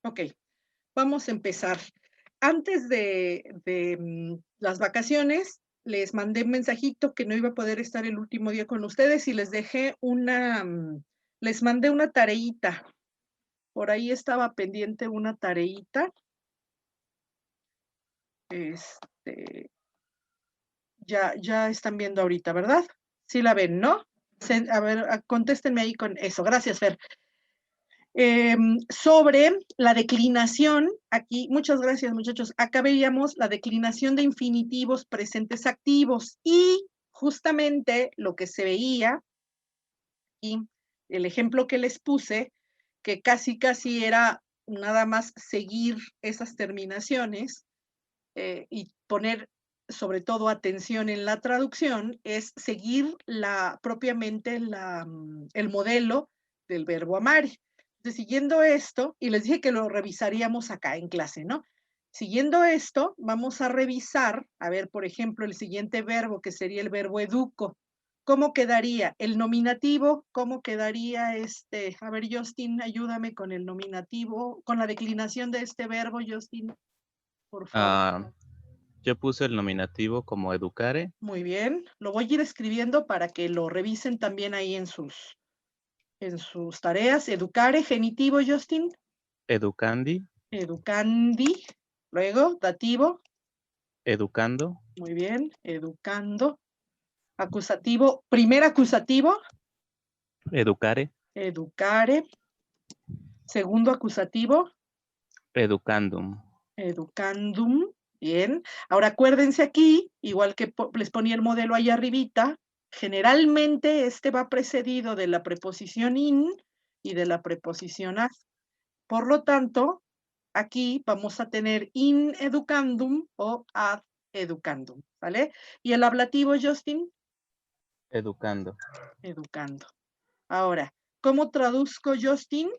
Ok, vamos a empezar. Antes de las vacaciones, les mandé un mensajito que no iba a poder estar el último día con ustedes y les dejé les mandé una tareita. Por ahí estaba pendiente una tareita. Este, ya están viendo ahorita, ¿verdad? Sí la ven, ¿no? A ver, contéstenme ahí con eso. Gracias, Fer. Sobre la declinación, aquí, muchas gracias muchachos, acá veíamos la declinación de infinitivos presentes activos y justamente lo que se veía, y el ejemplo que les puse, que casi era nada más seguir esas terminaciones y poner sobre todo atención en la traducción, es seguir propiamente el modelo del verbo amar. Entonces, siguiendo esto, y les dije que lo revisaríamos acá en clase, ¿no? Siguiendo esto, vamos a revisar, a ver, por ejemplo, el siguiente verbo, que sería el verbo educo. ¿Cómo quedaría? El nominativo, ¿cómo quedaría A ver, Justin, ayúdame con el nominativo, con la declinación de este verbo, Justin, por favor. Yo puse el nominativo como educare. Muy bien, lo voy a ir escribiendo para que lo revisen también ahí en sus tareas. Educare, genitivo, Justin. Educandi, Educandi. Luego, dativo. educando, Muy bien, educando. Acusativo, primer acusativo. educare, Educare. Segundo acusativo. educandum. Educandum. Bien. Ahora acuérdense aquí, igual que les ponía el modelo ahí arribita, generalmente este va precedido de la preposición in y de la preposición a. Por lo tanto, aquí vamos a tener in educandum o ad educandum, ¿vale? ¿Y el ablativo, Justin? Educando. Educando. Ahora, ¿cómo traduzco, Justin?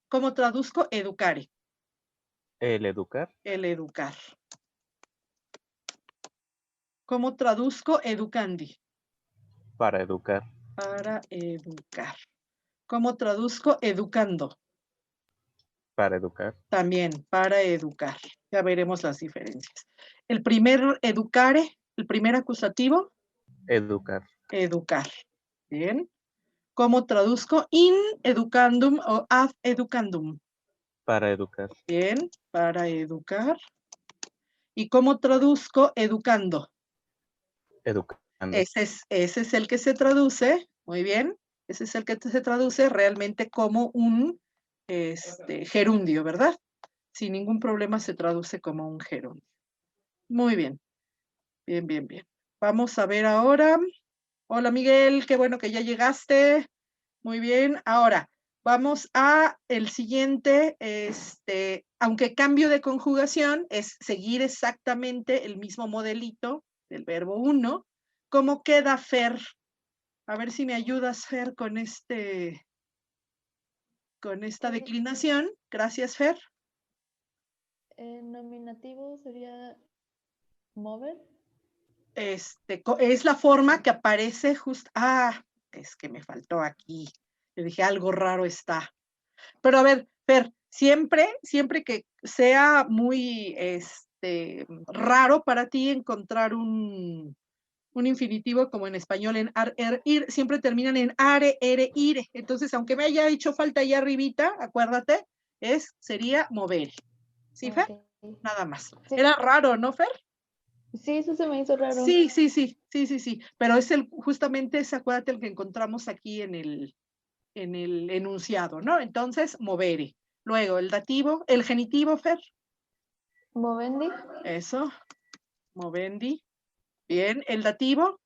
¿Cómo traduzco educare? El educar, El educar. ¿Cómo traduzco educandi? para educar. Para educar. ¿Cómo traduzco educando? Para educar. También para educar. Ya veremos las diferencias. El primer educare, el primer acusativo, Educar. educar. Bien. ¿Cómo traduzco in educandum o ad educandum? Para educar. Bien, para educar. ¿Y cómo traduzco educando? Educando. Ese es el que se traduce, muy bien, ese es el que se traduce realmente como un gerundio, ¿verdad? Sin ningún problema se traduce como un gerundio. Muy bien, bien, bien, bien. Vamos a ver ahora. Hola Miguel, qué bueno que ya llegaste. Muy bien, ahora vamos a el siguiente, aunque cambio de conjugación, es seguir exactamente el mismo modelito del verbo uno. ¿Cómo queda Fer? A ver si me ayudas, Fer, con esta declinación. Gracias, Fer. El nominativo sería mover. Es la forma que aparece es que me faltó aquí. Le dije, algo raro está. Pero a ver, Fer, siempre que sea muy raro para ti encontrar un infinitivo como en español, en ar, er, ir, siempre terminan en are, ere, ire. Entonces, aunque me haya hecho falta ahí arribita, acuérdate, sería mover. ¿Sí, Fer? Okay. Nada más. Sí. Era raro, ¿no, Fer? Sí, eso se me hizo raro. Sí. Pero es justamente ese, acuérdate, el que encontramos aquí en el enunciado, ¿no? Entonces, movere. Luego, el dativo, el genitivo, Fer. Movendi. Eso, movendi. Bien, el dativo,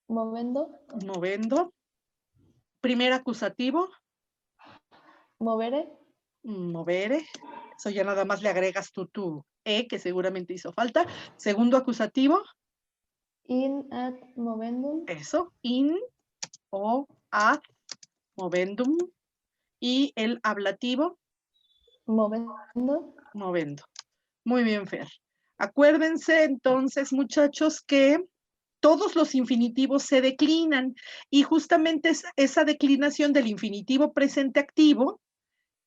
Movendo. movendo. Primer acusativo, Movere. movere. Eso ya nada más le agregas tú tu que seguramente hizo falta. Segundo acusativo, In ad movendum. eso, in o ad movendum. Y el ablativo, Movendo. movendo. Muy bien, Fer. Acuérdense entonces, muchachos, que todos los infinitivos se declinan y justamente esa declinación del infinitivo presente activo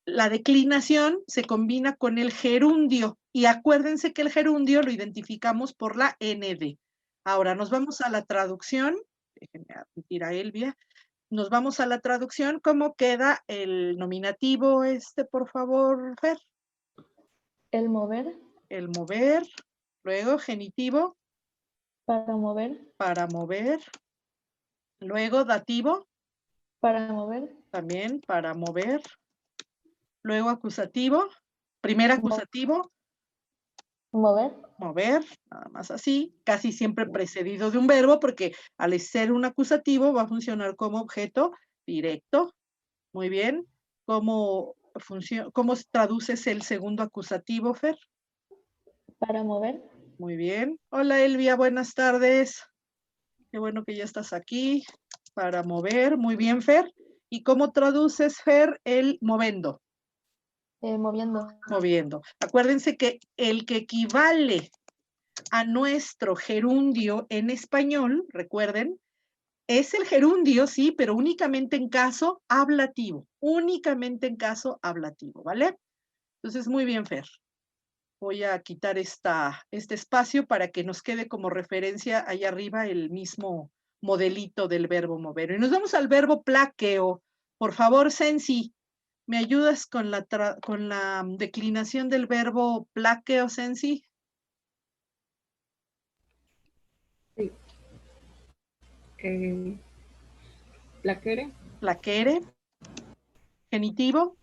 La declinación se combina con el gerundio y acuérdense que el gerundio lo identificamos por la ND. Ahora nos vamos a la traducción. Déjenme admitir a Elvia. Nos vamos a la traducción. ¿Cómo queda el nominativo por favor, Fer? El mover. El mover. Luego genitivo. Para mover. Para mover. Luego dativo. Para mover. También para mover. Luego acusativo. Primer acusativo. Mover. Mover, nada más así, casi siempre precedido de un verbo, porque al ser un acusativo va a funcionar como objeto directo. Muy bien. ¿Cómo traduces el segundo acusativo, Fer? Para mover. Muy bien. Hola, Elvia, buenas tardes. Qué bueno que ya estás aquí. Para mover, muy bien, Fer. ¿Y cómo traduces, Fer, el movendo? Moviendo. Moviendo. Acuérdense que el que equivale a nuestro gerundio en español, recuerden, es el gerundio, sí, pero únicamente en caso ablativo. Únicamente en caso ablativo, ¿vale? Entonces, muy bien, Fer. Voy a quitar este espacio para que nos quede como referencia ahí arriba el mismo modelito del verbo mover. Y nos vamos al verbo plaqueo. Por favor, Sensi, ¿me ayudas con la declinación del verbo plaqueo, Sensi? Sí. Plaquere. Plaquere. Genitivo.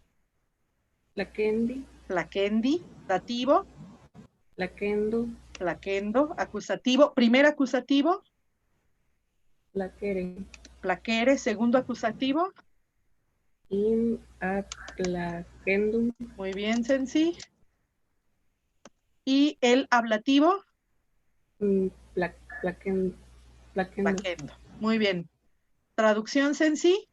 Plaquendi. Plaquendi. Dativo. Plaquendo. Plaquendo. Acusativo. Primer acusativo. Plaquere. Plaquere. Segundo acusativo. In ad plaquendum. Muy bien, Sensi. Y el ablativo. Plaquendo. Plaquendo. Muy bien. Traducción, Sensi.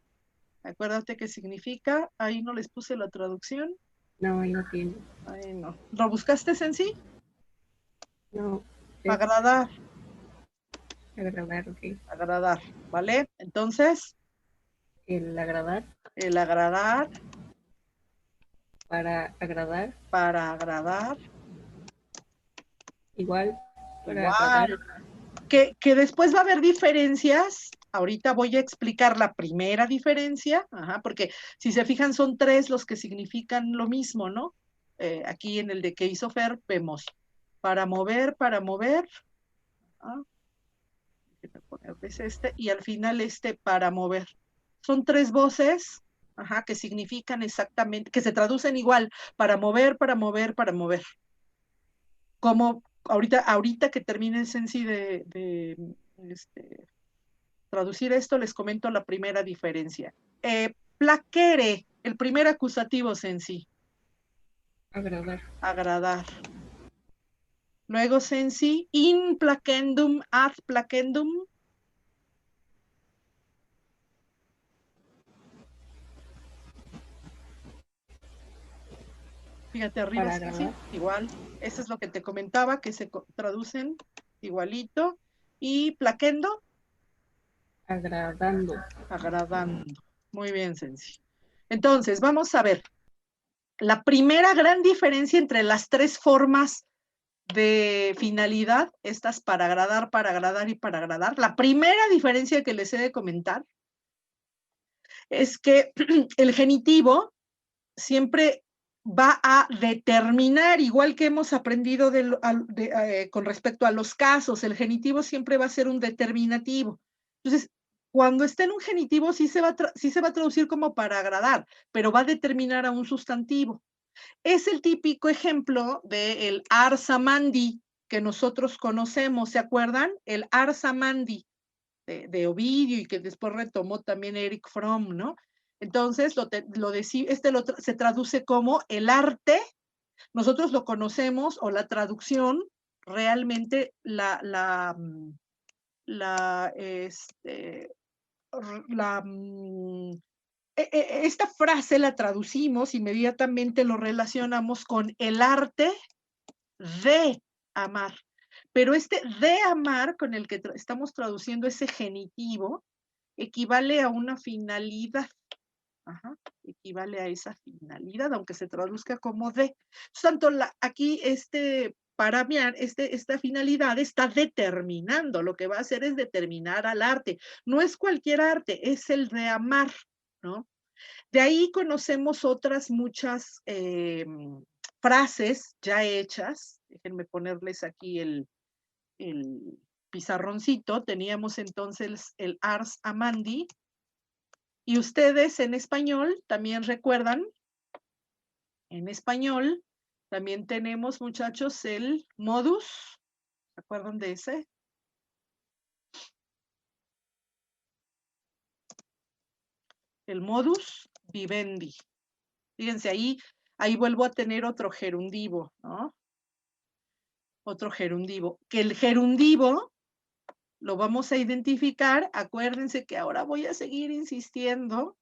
Acuérdate qué significa. Ahí no les puse la traducción. No, ahí no tiene. Ahí no. ¿Lo buscaste, Sensi? No. Agradar. Agradar, ok. Agradar, ¿vale? Entonces. El agradar. El agradar. Para agradar. Para agradar. Igual. Para Igual. agradar. Que después va a haber diferencias. Ahorita voy a explicar la primera diferencia, porque si se fijan son tres los que significan lo mismo, ¿no? Aquí en el de que hizo Fer vemos para mover, y al final para mover. Son tres voces, que significan exactamente, que se traducen igual, para mover, para mover, para mover. Como ahorita que termine el Sensi de traducir esto, les comento la primera diferencia. Plaquere, el primer acusativo, Sensi. Agradar. Agradar. Luego, Sensi, in placendum, ad placendum. Fíjate arriba, Sensi, igual. Eso es lo que te comentaba, que se traducen igualito. Y plaquendo. Agradando. Agradando. Muy bien, Sensi. Entonces, vamos a ver. La primera gran diferencia entre las tres formas de finalidad, estas para agradar y para agradar, la primera diferencia que les he de comentar es que el genitivo siempre va a determinar, igual que hemos aprendido con respecto a los casos, el genitivo siempre va a ser un determinativo. Entonces, cuando esté en un genitivo sí se va a traducir como para agradar, pero va a determinar a un sustantivo. Es el típico ejemplo del Arsamandi que nosotros conocemos, ¿se acuerdan? El Arsamandi de Ovidio y que después retomó también Eric Fromm, ¿no? Entonces, se traduce como el arte, nosotros lo conocemos, o la traducción, realmente esta frase la traducimos, inmediatamente lo relacionamos con el arte de amar. Pero de amar con el que estamos traduciendo ese genitivo equivale a una finalidad. Ajá, equivale a esa finalidad, aunque se traduzca como de. Tanto aquí paramear, esta finalidad está determinando, lo que va a hacer es determinar al arte. No es cualquier arte, es el de amar, ¿no? De ahí conocemos otras muchas frases ya hechas. Déjenme ponerles aquí el pizarroncito. Teníamos entonces el ars amandi. Y ustedes en español también recuerdan, en español también tenemos, muchachos, el modus. ¿Se acuerdan de ese? El modus vivendi. Fíjense, ahí vuelvo a tener otro gerundivo, ¿no? Otro gerundivo. Que el gerundivo lo vamos a identificar. Acuérdense que ahora voy a seguir insistiendo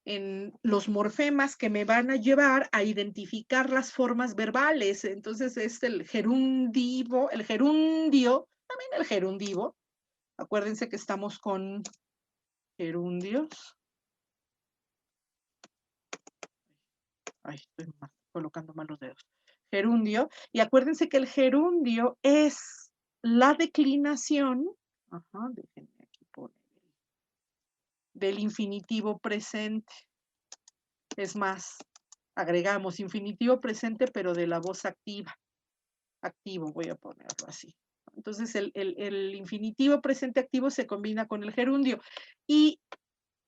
en los morfemas que me van a llevar a identificar las formas verbales. Entonces es el gerundivo, el gerundio, también el gerundivo. Acuérdense que estamos con gerundios. Ay, estoy colocando mal los dedos. Gerundio. Y acuérdense que el gerundio es la declinación. Ajá, déjenme aquí poner del infinitivo presente. Es más, agregamos infinitivo presente, pero de la voz activa. Activo, voy a ponerlo así. Entonces, el infinitivo presente activo se combina con el gerundio. Y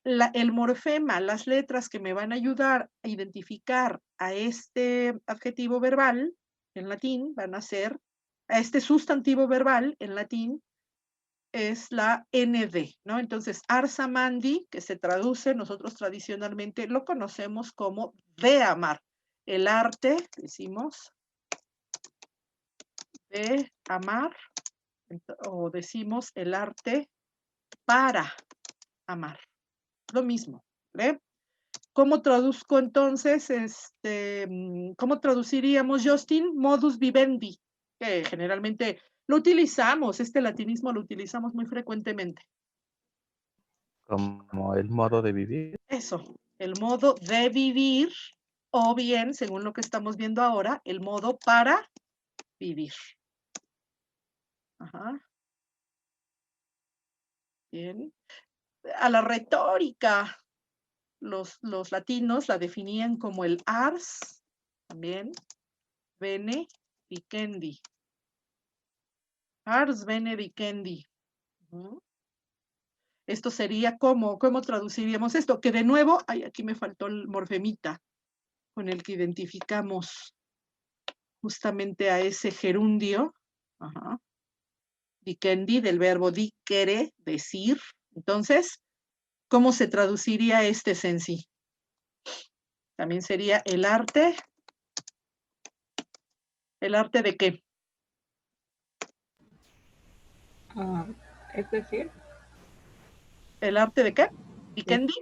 el morfema, las letras que me van a ayudar a identificar a este adjetivo verbal en latín, van a ser, a este sustantivo verbal en latín, es la ND, ¿no? Entonces, ars amandi, que se traduce, nosotros tradicionalmente lo conocemos como de amar. El arte, decimos, de amar, o decimos el arte para amar. Lo mismo, ¿vale? ¿Cómo traduzco entonces, cómo traduciríamos, Justin? Modus vivendi, que generalmente lo utilizamos, este latinismo lo utilizamos muy frecuentemente. Como el modo de vivir. Eso, el modo de vivir, o bien, según lo que estamos viendo ahora, el modo para vivir. Ajá. Bien. A la retórica, los latinos la definían como el ars, también, bene vicendi. Ars bene vicendi. Esto sería ¿cómo traduciríamos esto? Que de nuevo, aquí me faltó el morfemita, con el que identificamos justamente a ese gerundio. Ajá. Vicendi, del verbo dicere, decir. Entonces, ¿cómo se traduciría este sensi? También sería el arte. ¿El arte de qué? Es decir, ¿El arte de qué? ¿Vicendi?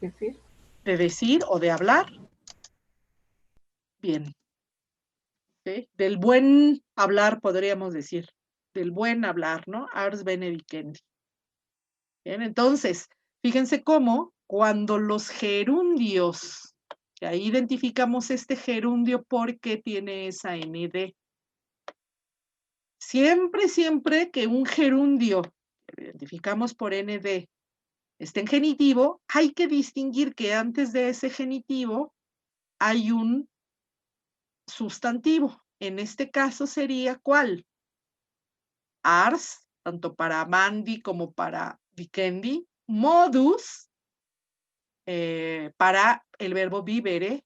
decir. ¿De decir o de hablar? Bien. ¿Sí? Del buen hablar, podríamos decir. Del buen hablar, ¿no? Ars bene vicendi. Bien, entonces, fíjense cómo cuando los gerundios, que ahí identificamos este gerundio porque tiene esa ND. Siempre que un gerundio, que lo identificamos por ND, esté en genitivo, hay que distinguir que antes de ese genitivo hay un sustantivo. En este caso sería ¿cuál? Ars, tanto para amandi como para vicendi. Modus, para el verbo vivere,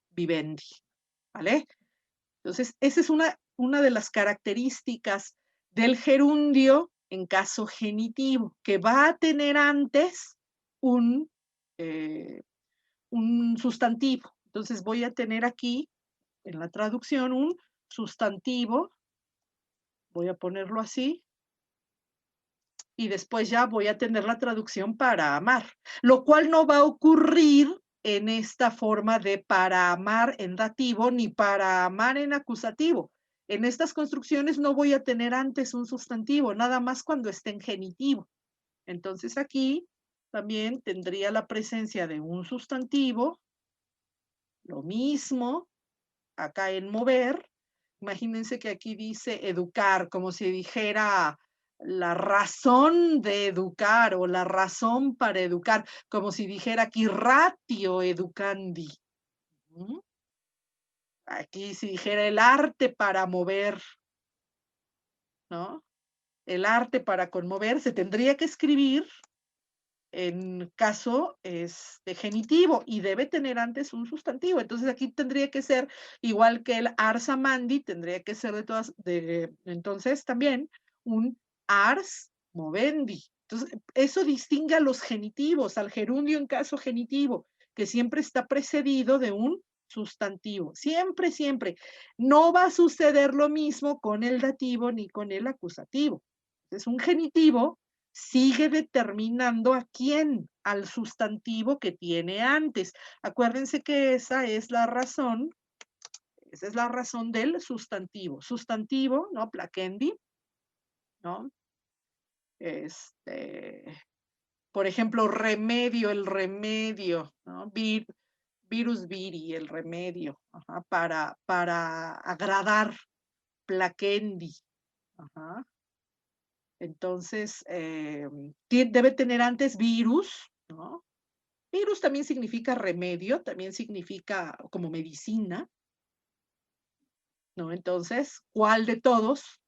vivendi, ¿vale? Entonces, esa es una de las características del gerundio en caso genitivo, que va a tener antes un sustantivo. Entonces, voy a tener aquí, en la traducción, un sustantivo, voy a ponerlo así, y después ya voy a tener la traducción para amar, lo cual no va a ocurrir en esta forma de para amar en dativo ni para amar en acusativo. En estas construcciones no voy a tener antes un sustantivo, nada más cuando esté en genitivo. Entonces aquí también tendría la presencia de un sustantivo, lo mismo, acá en mover. Imagínense que aquí dice educar, como si dijera la razón de educar o la razón para educar, como si dijera aquí ratio educandi. ¿Mm? Aquí si dijera el arte para mover, ¿no? El arte para conmover se tendría que escribir en caso genitivo y debe tener antes un sustantivo. Entonces aquí tendría que ser igual que el ars amandi, tendría que ser entonces también un ars movendi. Entonces eso distingue a los genitivos, al gerundio en caso genitivo, que siempre está precedido de un sustantivo. Siempre, siempre. No va a suceder lo mismo con el dativo ni con el acusativo. Es un genitivo sigue determinando a quién, al sustantivo que tiene antes. Acuérdense que esa es la razón del sustantivo. Sustantivo, ¿no? Placendi, ¿no? Por ejemplo, remedio, el remedio, ¿no? Virus viri, el remedio, ajá, para agradar, placendi, ajá. Entonces, debe tener antes virus, ¿no? Virus también significa remedio, también significa como medicina, ¿no? Entonces, ¿cuál de todos?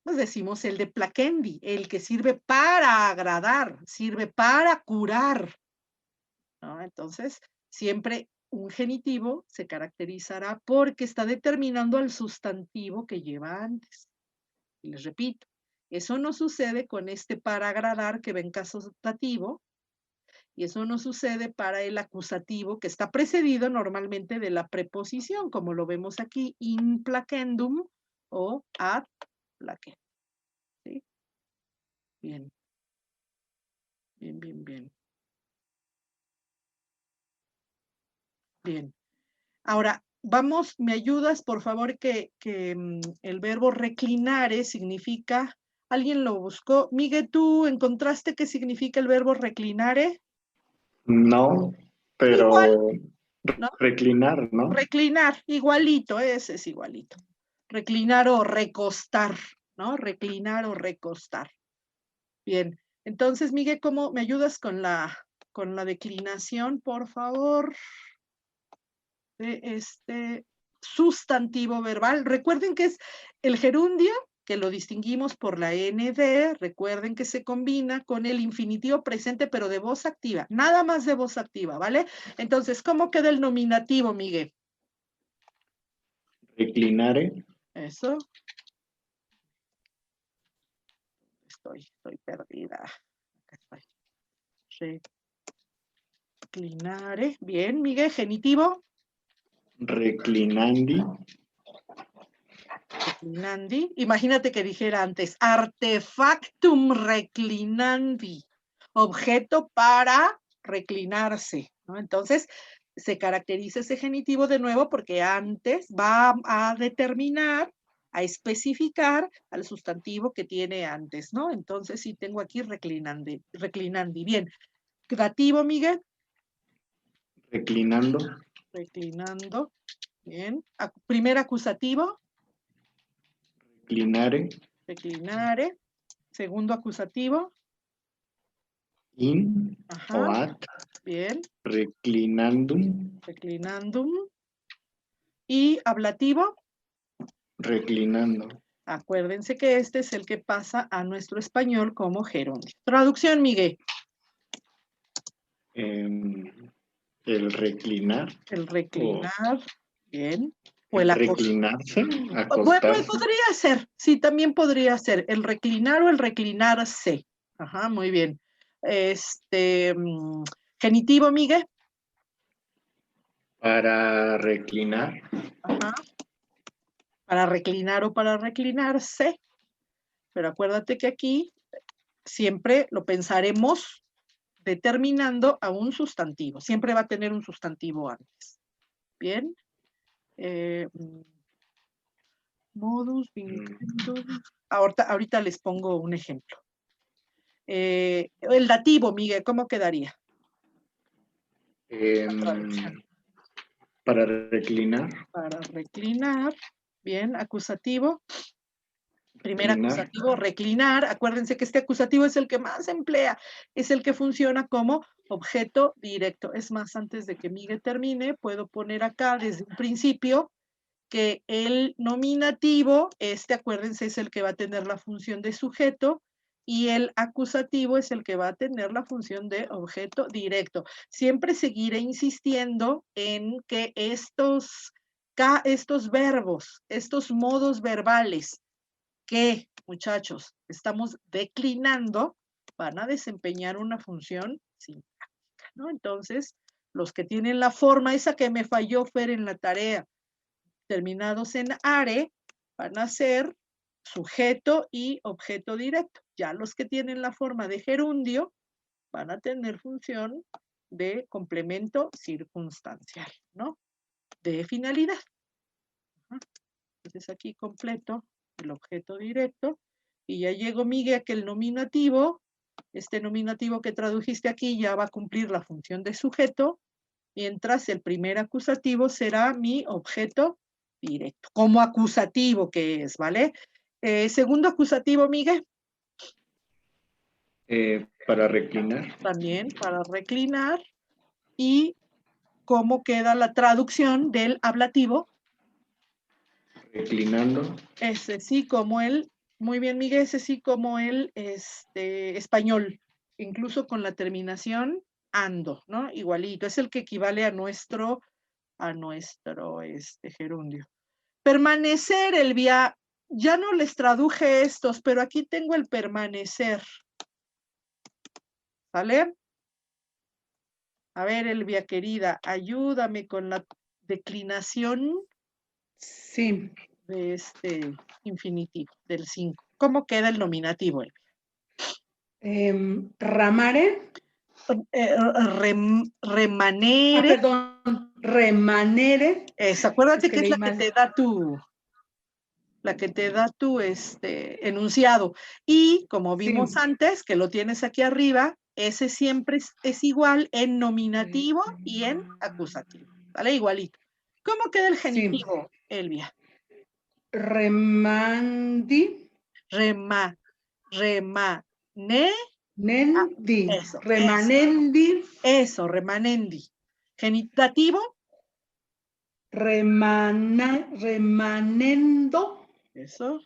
Pues decimos el de placendi, el que sirve para agradar, sirve para curar, ¿no? Entonces, siempre un genitivo se caracterizará porque está determinando al sustantivo que lleva antes. Y les repito, eso no sucede con este para agradar que va en caso dativo, y eso no sucede para el acusativo que está precedido normalmente de la preposición, como lo vemos aquí, in placendum o ad placendum. ¿Sí? Bien. Bien, bien, bien. Bien. Ahora, vamos, ¿me ayudas, por favor, que el verbo reclinare significa, ¿alguien lo buscó? Miguel, ¿tú encontraste qué significa el verbo reclinare? No, Igual, pero ¿no? reclinar, ¿no? Reclinar, igualito, ese es igualito. Reclinar o recostar, ¿no? Reclinar o recostar. Bien, entonces, Miguel, ¿cómo me ayudas con la declinación, por favor? De este sustantivo verbal. Recuerden que es el gerundio, que lo distinguimos por la ND, recuerden que se combina con el infinitivo presente, pero de voz activa, nada más de voz activa, ¿vale? Entonces, ¿cómo queda el nominativo, Miguel? Reclinare. Eso. Estoy perdida. Acá estoy. Reclinare. Bien, Miguel, genitivo. Reclinandi. Reclinandi. Imagínate que dijera antes, artefactum reclinandi. Objeto para reclinarse, ¿no? Entonces, se caracteriza ese genitivo de nuevo porque antes va a determinar, a especificar al sustantivo que tiene antes, ¿no? Entonces, sí tengo aquí reclinandi. Bien. Dativo, Miguel. Reclinando. Reclinando. Bien. Primer acusativo. Reclinare. Reclinare. Segundo acusativo. In Ajá. o ad. Bien. Reclinandum. Reclinandum. Y ablativo. Reclinando. Acuérdense que este es el que pasa a nuestro español como gerundio. Traducción, Miguel. El reclinar. El reclinar. Bien. O El el reclinarse. bueno, Acostarse. podría ser. Sí, también podría ser. El reclinar o el reclinarse. Ajá, muy bien. Genitivo, Miguel. Para reclinar. Ajá. Para reclinar o para reclinarse. Pero acuérdate que aquí siempre lo pensaremos determinando a un sustantivo. Siempre va a tener un sustantivo antes. Bien. Modus vincendum. Ahorita les pongo un ejemplo. El dativo, Miguel, ¿cómo quedaría? traducción. Para reclinar. Para reclinar, bien, acusativo. Primer Reclinar. acusativo, reclinar. Acuérdense que este acusativo es el que más se emplea, es el que funciona como objeto directo. Es más, antes de que Miguel termine, puedo poner acá desde un principio que el nominativo, acuérdense, es el que va a tener la función de sujeto, y el acusativo es el que va a tener la función de objeto directo. Siempre seguiré insistiendo en que estos verbos, estos modos verbales que, muchachos, estamos declinando, van a desempeñar una función sintáctica, ¿no? Entonces, los que tienen la forma, esa que me falló, Fer, en la tarea, terminados en are, van a ser sujeto y objeto directo. Ya los que tienen la forma de gerundio van a tener función de complemento circunstancial, ¿no? De finalidad. Entonces aquí completo el objeto directo y ya llegó, Miguel, a que el nominativo, este nominativo que tradujiste aquí ya va a cumplir la función de sujeto, mientras el primer acusativo será mi objeto directo, como acusativo que es, ¿vale? Segundo acusativo, Miguel. Para reclinar. También para reclinar. ¿Y cómo queda la traducción del ablativo? Reclinando. Ese sí, como el, muy bien, Miguel, ese sí como el español, incluso con la terminación ando, ¿no? Igualito, es el que equivale a nuestro gerundio. Permanecer, Elvia, ya no les traduje estos, pero aquí tengo el permanecer. ¿Vale? A ver, Elvia querida, ayúdame con la declinación Sí. de este infinitivo, del 5. ¿Cómo queda el nominativo, Elvia? Ramare. Remanere. Perdón, remanere. Acuérdate Es que es la que te da tu enunciado. Y como vimos antes, que lo tienes aquí arriba, ese siempre es igual en nominativo y en acusativo. ¿Vale? Igualito. ¿Cómo queda el genitivo, Elvia? Remandi. Nendi. Remanendi. Eso, remanendi. Genitativo. Remanendo. Eso.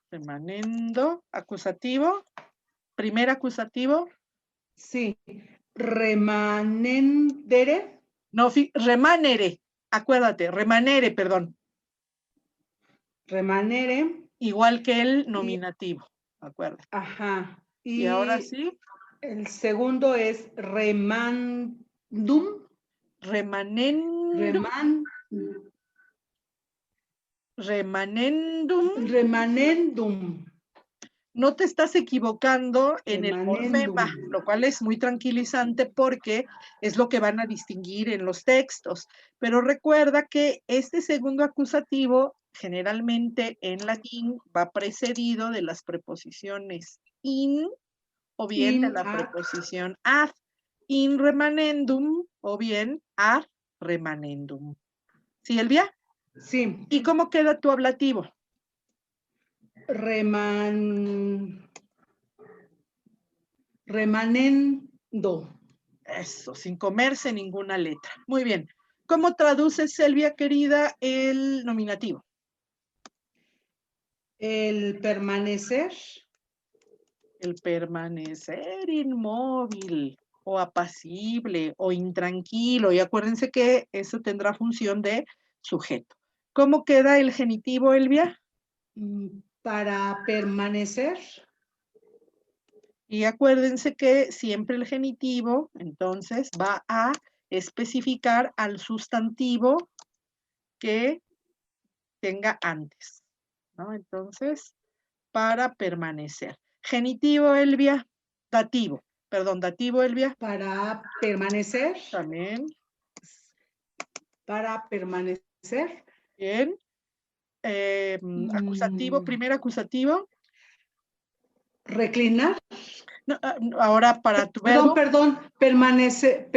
Remanendo. Acusativo. Primer acusativo. Sí. Remanendere. No, remanere. Acuérdate, remanere, perdón. Remanere. Igual que el nominativo. Acuérdate. Ajá. Y ahora sí. El segundo es remandum. Remanendum. Remanendum. No te estás equivocando en el morfema, lo cual es muy tranquilizante porque es lo que van a distinguir en los textos. Pero recuerda que este segundo acusativo generalmente en latín va precedido de las preposiciones in o bien de la preposición ad. In remanendum o bien ad remanendum. ¿Sí, Elvia? Sí. ¿Y cómo queda tu ablativo? Remanendo. Eso, sin comerse ninguna letra. Muy bien. ¿Cómo traduce, Selvia, querida, el nominativo? El permanecer. El permanecer inmóvil o apacible o intranquilo. Y acuérdense que eso tendrá función de sujeto. ¿Cómo queda el genitivo, Elvia? Para permanecer. Y acuérdense que siempre el genitivo, entonces, va a especificar al sustantivo que tenga antes, ¿no? Entonces, para permanecer. Genitivo, Elvia, dativo. Perdón, dativo, Elvia. Para permanecer. También. Para permanecer. Bien. Acusativo, primer acusativo. Reclinar. No, ahora para tu verbo, Perdón, permanecer.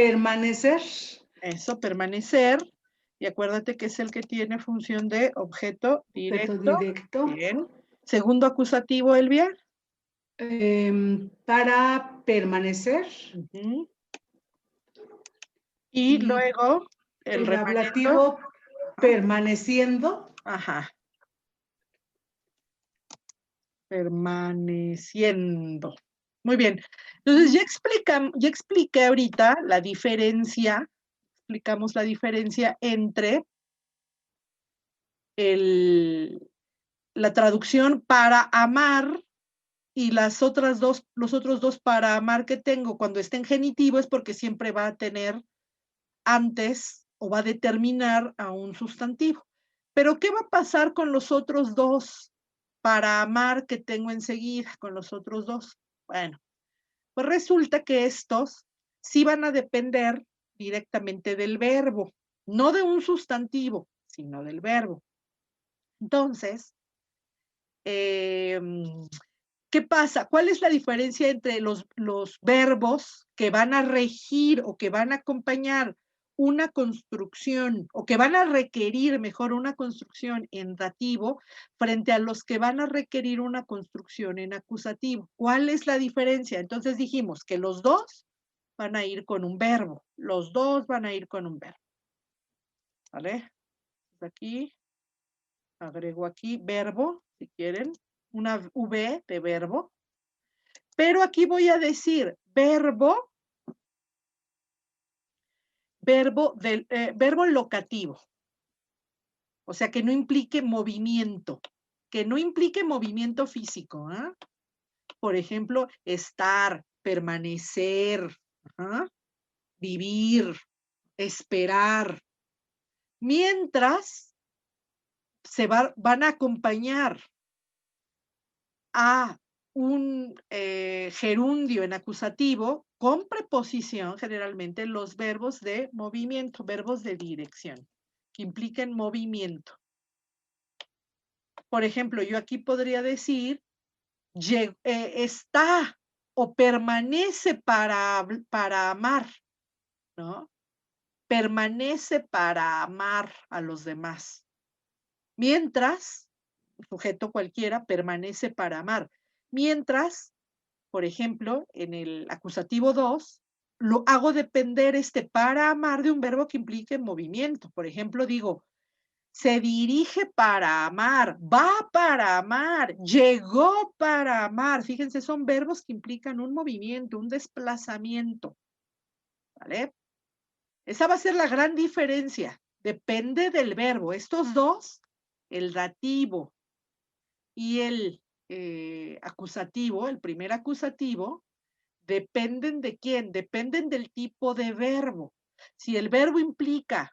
eso, permanecer. Y acuérdate que es el que tiene función de objeto Objeto directo. directo. Bien. Segundo acusativo, Elvia. Para permanecer. Ujú. Y Y luego el el remanente. ablativo permaneciendo. Ajá. Permaneciendo. Muy bien. Entonces ya expliqué ahorita la diferencia, explicamos la diferencia entre la traducción para amar y los otros dos para amar que tengo cuando esté en genitivo es porque siempre va a tener antes o va a determinar a un sustantivo. Pero ¿qué va a pasar con los otros dos para amar que tengo enseguida, con los otros dos? Bueno, pues resulta que estos sí van a depender directamente del verbo, no de un sustantivo, sino del verbo. Entonces, ¿qué pasa? ¿Cuál es la diferencia entre los verbos que van a regir o que van a acompañar una construcción o que van a requerir mejor una construcción en dativo frente a los que van a requerir una construcción en acusativo? ¿Cuál es la diferencia? Entonces dijimos que los dos van a ir con un verbo. Los dos van a ir con un verbo. ¿Vale? Aquí, agrego aquí verbo, si quieren, una V de verbo. Pero aquí voy a decir verbo locativo. O sea, que no implique movimiento. Que no implique movimiento físico. ¿Eh? Por ejemplo, estar, permanecer, vivir, esperar. Mientras van a acompañar a un gerundio en acusativo con preposición, generalmente los verbos de movimiento, verbos de dirección, que impliquen movimiento. Por ejemplo, yo aquí podría decir, está o permanece para amar, ¿no? Permanece para amar a los demás. Mientras, sujeto cualquiera, permanece para amar. Mientras, por ejemplo, en el acusativo 2, lo hago depender para amar de un verbo que implique movimiento. Por ejemplo, digo, se dirige para amar, va para amar, llegó para amar. Fíjense, son verbos que implican un movimiento, un desplazamiento. ¿Vale? Esa va a ser la gran diferencia. Depende del verbo. Estos dos, el dativo y el acusativo, el primer acusativo, dependen de quién, dependen del tipo de verbo. Si el verbo implica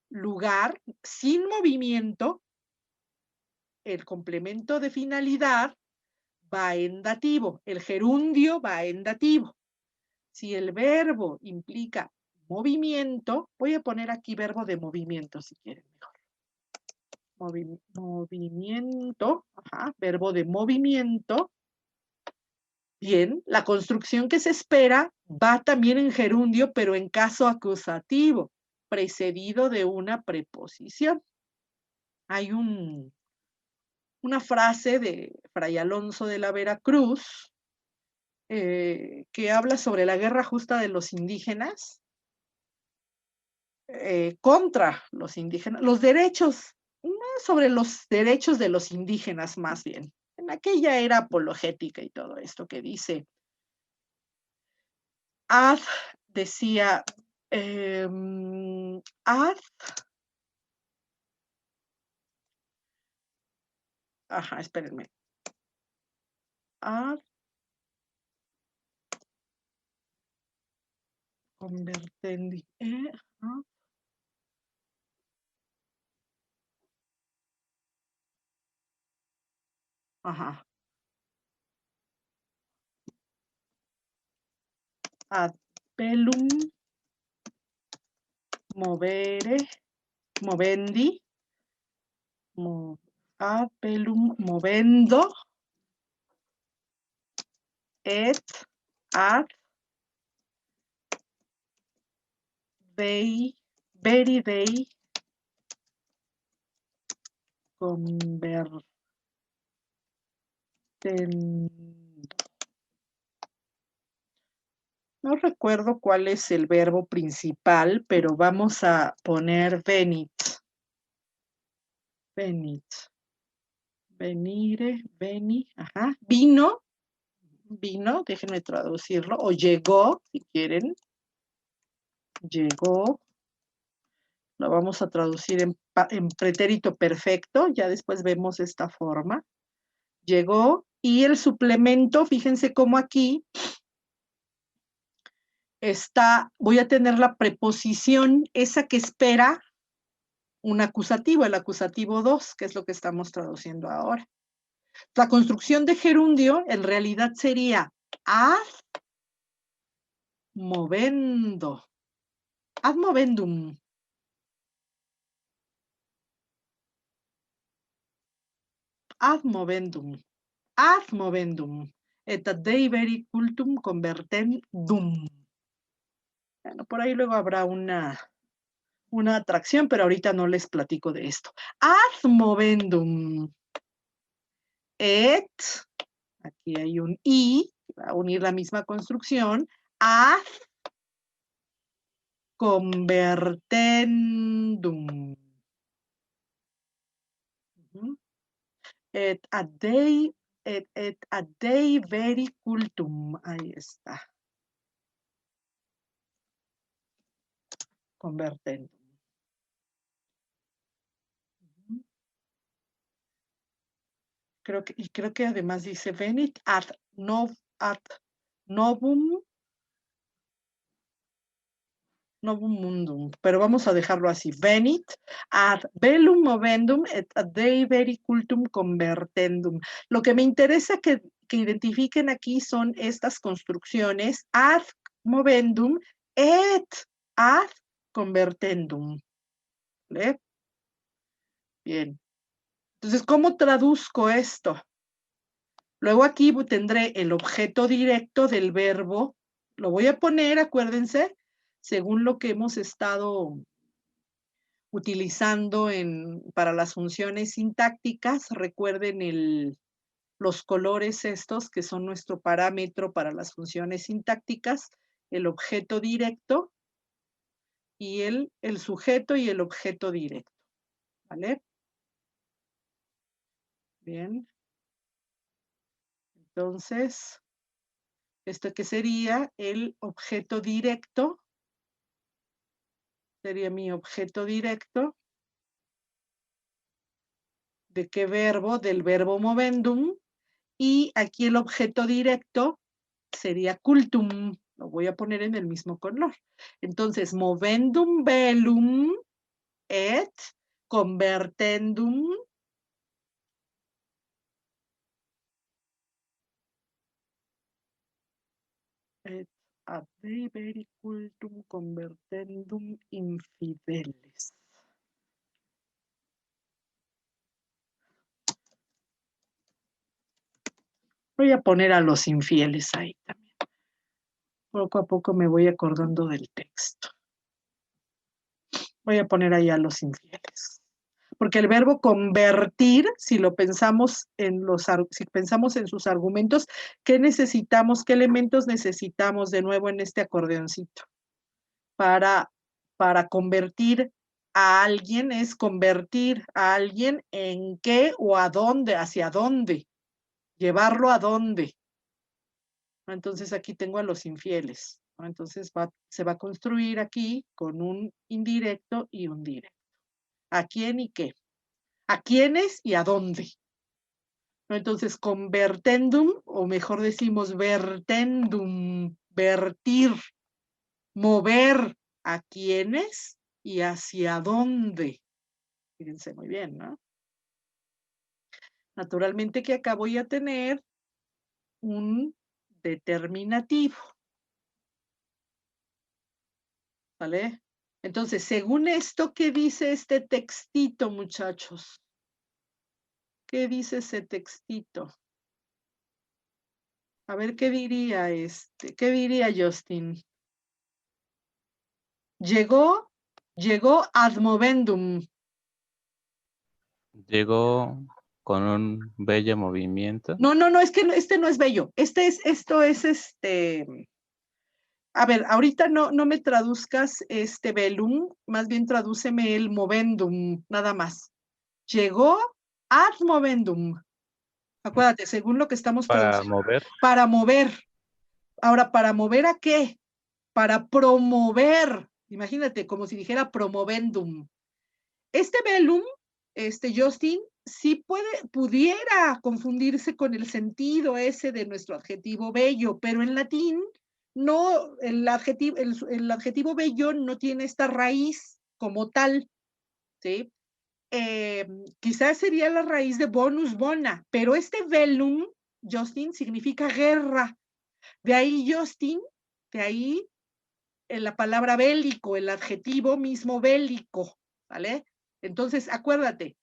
lugar sin movimiento, el complemento de finalidad va en dativo, el gerundio va en dativo. Si el verbo implica movimiento, voy a poner aquí verbo de movimiento si quieren mejor. Movimiento, verbo de movimiento. Bien, la construcción que se espera va también en gerundio, pero en caso acusativo, precedido de una preposición. Hay una frase de Fray Alonso de la Veracruz que habla sobre la guerra justa de los indígenas contra los indígenas, los derechos, no sobre los derechos de los indígenas más bien. En aquella era apologética y todo esto que dice, decía, espérenme. Convertendi. Ad bellum movere, movendi, ad bellum movendo, et Ad, they, very they, convertendo. No recuerdo cuál es el verbo principal, pero vamos a poner venit. Venit. Venire, veni, ajá. Vino, déjenme traducirlo, o llegó, si quieren. Llegó. Lo vamos a traducir en pretérito perfecto, ya después vemos esta forma. Llegó, y el suplemento, fíjense cómo aquí está, voy a tener la preposición, esa que espera un acusativo, el acusativo 2, que es lo que estamos traduciendo ahora. La construcción de gerundio en realidad sería ad movendo, ad movendum. Ad movendum, ad movendum, et ad deberi cultum convertendum. Bueno, por ahí luego habrá una atracción, pero ahorita no les platico de esto. Ad movendum. Et, aquí hay un i, va a unir la misma construcción, ad convertendum. Et ad dei veri cultum. Ahí está. Convertendum. Creo que además dice venit ad novum mundum, pero vamos a dejarlo así. Venit ad bellum movendum et ad dei veri cultum convertendum. Lo que me interesa que identifiquen aquí son estas construcciones ad movendum et ad convertendum. ¿Vale? Bien. Entonces, ¿cómo traduzco esto? Luego aquí tendré el objeto directo del verbo. Lo voy a poner, acuérdense, según lo que hemos estado utilizando para las funciones sintácticas. Recuerden los colores estos que son nuestro parámetro para las funciones sintácticas, el objeto directo y el sujeto y el objeto directo. ¿Vale? Bien. Entonces, ¿esto qué sería? El objeto directo. Sería mi objeto directo. ¿De qué verbo? Del verbo movendum. Y aquí el objeto directo sería cultum. Lo voy a poner en el mismo color. Entonces, movendum bellum et convertendum et ad deberi cultum convertendum infideles. Voy a poner a los infieles ahí también. Poco a poco me voy acordando del texto. Voy a poner ahí a los infieles. Porque el verbo convertir, si lo pensamos si pensamos en sus argumentos, ¿qué necesitamos? ¿Qué elementos necesitamos de nuevo en este acordeoncito? Para convertir a alguien, es convertir a alguien en qué o a dónde, hacia dónde, llevarlo a dónde. Entonces aquí tengo a los infieles. Entonces se va a construir aquí con un indirecto y un directo. ¿A quién y qué? ¿A quiénes y a dónde? Entonces, convertendum, o mejor decimos vertendum, vertir, mover a quiénes y hacia dónde. Fíjense muy bien, ¿no? Naturalmente que acá voy a tener un determinativo. ¿Vale? Entonces, según esto, ¿qué dice este textito, muchachos? ¿Qué dice ese textito? A ver, ¿qué diría ¿Qué diría Justin? Llegó ad movendum. Llegó con un bello movimiento. No, es que este no es bello. Esto es A ver, ahorita no me traduzcas velum, más bien tradúceme el movendum, nada más. Llegó ad movendum. Acuérdate, según lo que estamos Para traduciendo. mover. Para mover. Ahora, ¿para mover a qué? Para promover. Imagínate, como si dijera promovendum. Este velum, Justin, sí pudiera confundirse con el sentido ese de nuestro adjetivo bello, pero en latín no, el adjetivo bello no tiene esta raíz como tal, ¿sí? Quizás sería la raíz de bonus bona, pero este velum, Justin, significa guerra. De ahí, Justin, de ahí la palabra bélico, el adjetivo mismo bélico, ¿vale? Entonces, acuérdate,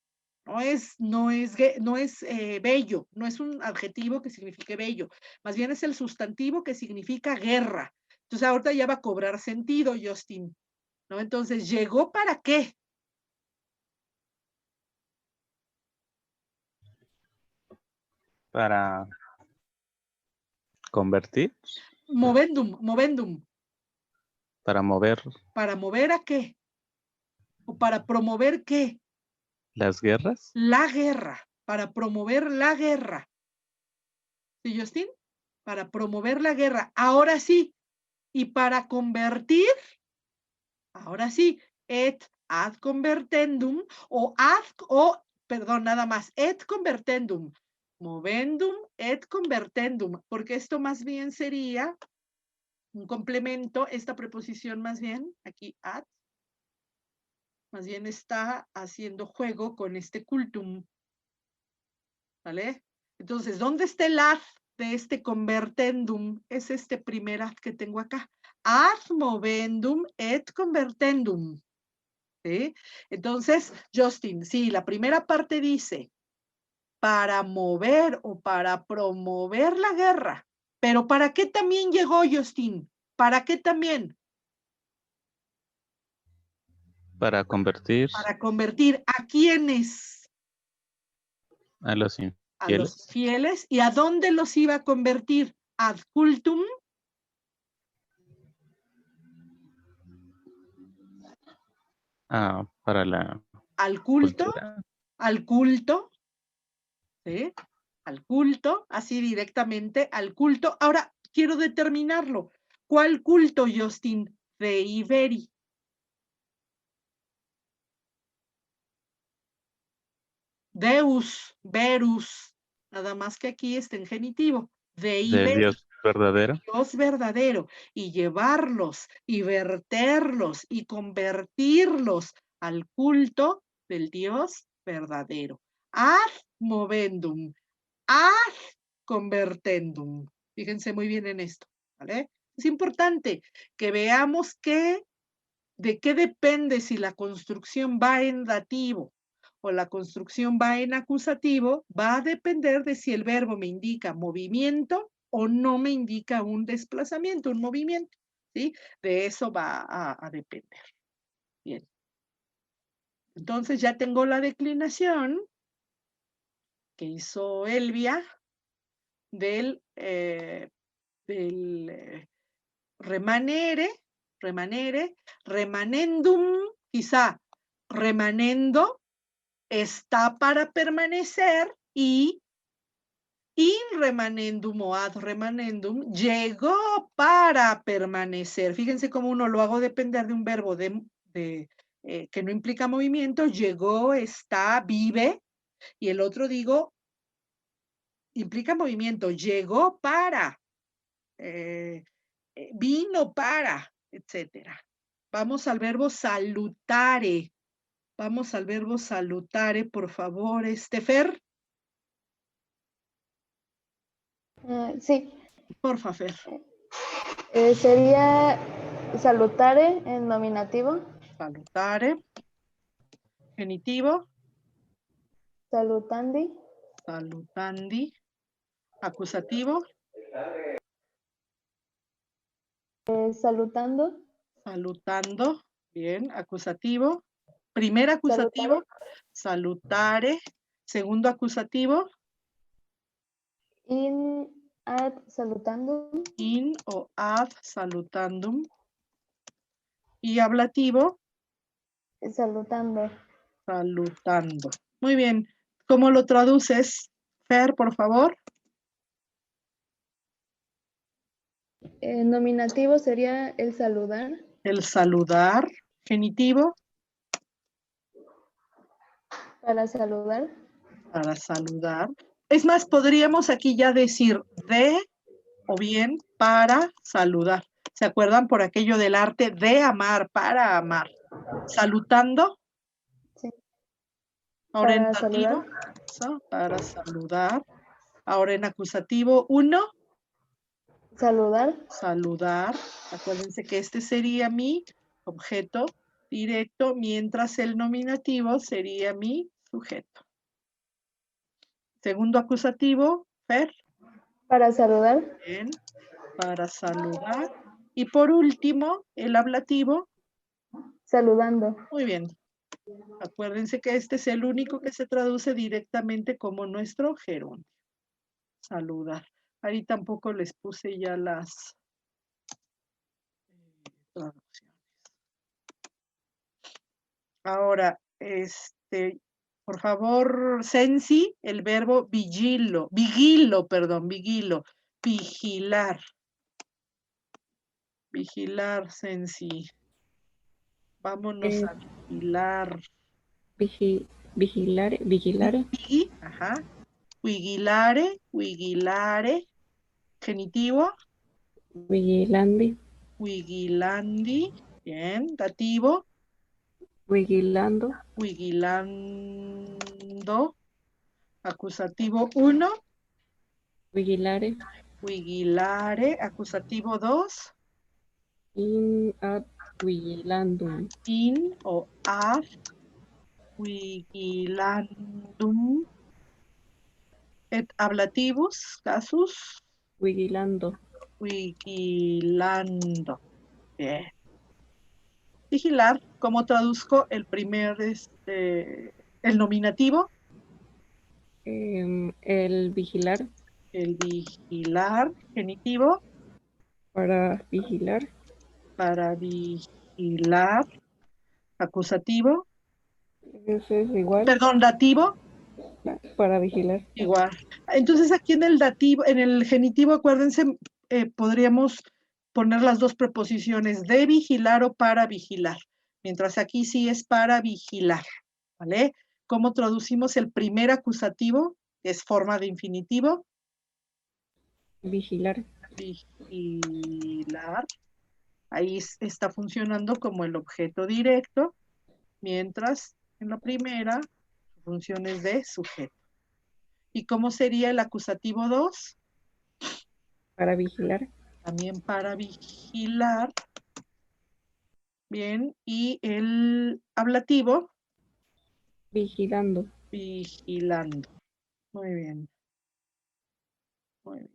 no es bello, no es un adjetivo que signifique bello, más bien es el sustantivo que significa guerra. Entonces, ahorita ya va a cobrar sentido, Justin, ¿no? Entonces, ¿llegó para qué? Para convertir. Movendum. Para mover ¿Para mover a qué? ¿O para promover qué? las guerras. La guerra, para promover la guerra. ¿Sí, Justin? Para promover la guerra. Ahora sí. Y para convertir, ahora sí, et ad convertendum perdón, nada más, et convertendum. Movendum et convertendum, porque esto más bien sería un complemento, esta preposición más bien, aquí ad, más bien está haciendo juego con este cultum. ¿Vale? Entonces, ¿dónde está el ad de este convertendum? Es este primer ad que tengo acá. Ad movendum et convertendum. ¿Sí? Entonces, Justin, sí, la primera parte dice para mover o para promover la guerra. Pero ¿para qué también llegó, Justin? ¿Para qué también? Para convertir Para convertir a quiénes? a los A los infieles. fieles. ¿Y a dónde los iba a convertir? Ad cultum. Para la Al culto, cultura. al culto, ¿sí? Al culto, así directamente al culto. Ahora, quiero determinarlo. ¿Cuál culto, Justin? Dei veri. Deus, verus, nada más que aquí está en genitivo. Dei Del veri, Dios verdadero. Dios verdadero, y llevarlos, y verterlos, y convertirlos al culto del Dios verdadero. Ad movendum, ad convertendum. Fíjense muy bien en esto, ¿vale? Es importante que veamos de qué depende si la construcción va en dativo o la construcción va en acusativo, va a depender de si el verbo me indica movimiento o no me indica un desplazamiento, un movimiento, ¿sí? De eso va a depender. Bien. Entonces ya tengo la declinación que hizo Elvia del remanere, remanendum, quizá remanendo, está para permanecer y in remanendum o ad remanendum llegó para permanecer. Fíjense cómo uno lo hago depender de un verbo que no implica movimiento, llegó, está, vive, y el otro digo, implica movimiento, llegó para, vino para, etcétera. Vamos al verbo salutare. Vamos al verbo salutare, por favor, Fer. Sí, Porfa, Fer. sería salutare en nominativo, Salutare. Genitivo. salutandi, Salutandi. Acusativo. Salutando. Salutando. Bien, acusativo. Primer acusativo, salutare. Segundo acusativo, In ad salutandum. in o ad salutandum. Y ablativo, Salutando. salutando. Muy bien. ¿Cómo lo traduces, Fer, por favor? Nominativo sería el saludar. El saludar. Genitivo, Para saludar. para saludar. Es más, podríamos aquí ya decir de o bien para saludar. ¿Se acuerdan por aquello del arte de amar, para amar? Salutando. Sí. Ahora en Para dativo, saludar. eso, para saludar. Ahora en acusativo, uno, Saludar. saludar. Acuérdense que este sería mi objeto directo, mientras el nominativo sería mi sujeto. Segundo acusativo, Fer. Para saludar. Bien, para saludar. Y por último, el ablativo. Saludando. Muy bien. Acuérdense que este es el único que se traduce directamente como nuestro gerundio. Saludar. Ahí tampoco les puse ya las traducciones. Ahora, por favor, Sensi, el verbo vigilo, vigilo, vigilar. Vigilar, Sensi. Vámonos a vigilar. Vigilare. Vigi, ajá. Vigilare. Genitivo. Vigilandi. Vigilandi. Bien. Dativo. Vigilando. Vigilando. Acusativo 1. Vigilare. Vigilare. Acusativo 2. In ad vigilandum. In o ad. Vigilandum. Et ablativus. Casus. Vigilando. Vigilando. Bien. Vigilar, ¿cómo traduzco el primer, el nominativo? El vigilar. El vigilar, genitivo. Para vigilar. Para vigilar. Acusativo. Eso es igual. Perdón, dativo. Para vigilar. Igual. Entonces aquí en el dativo, en el genitivo, acuérdense, podríamos poner las dos preposiciones de vigilar o para vigilar. Mientras aquí sí es para vigilar. ¿Vale? ¿Cómo traducimos el primer acusativo? Es forma de infinitivo. Vigilar. Vigilar. Ahí está funcionando como el objeto directo, mientras en la primera su función es de sujeto. ¿Y cómo sería el acusativo 2? Para vigilar. También para vigilar. Bien, y el ablativo. Vigilando. Vigilando. Muy bien. Muy bien.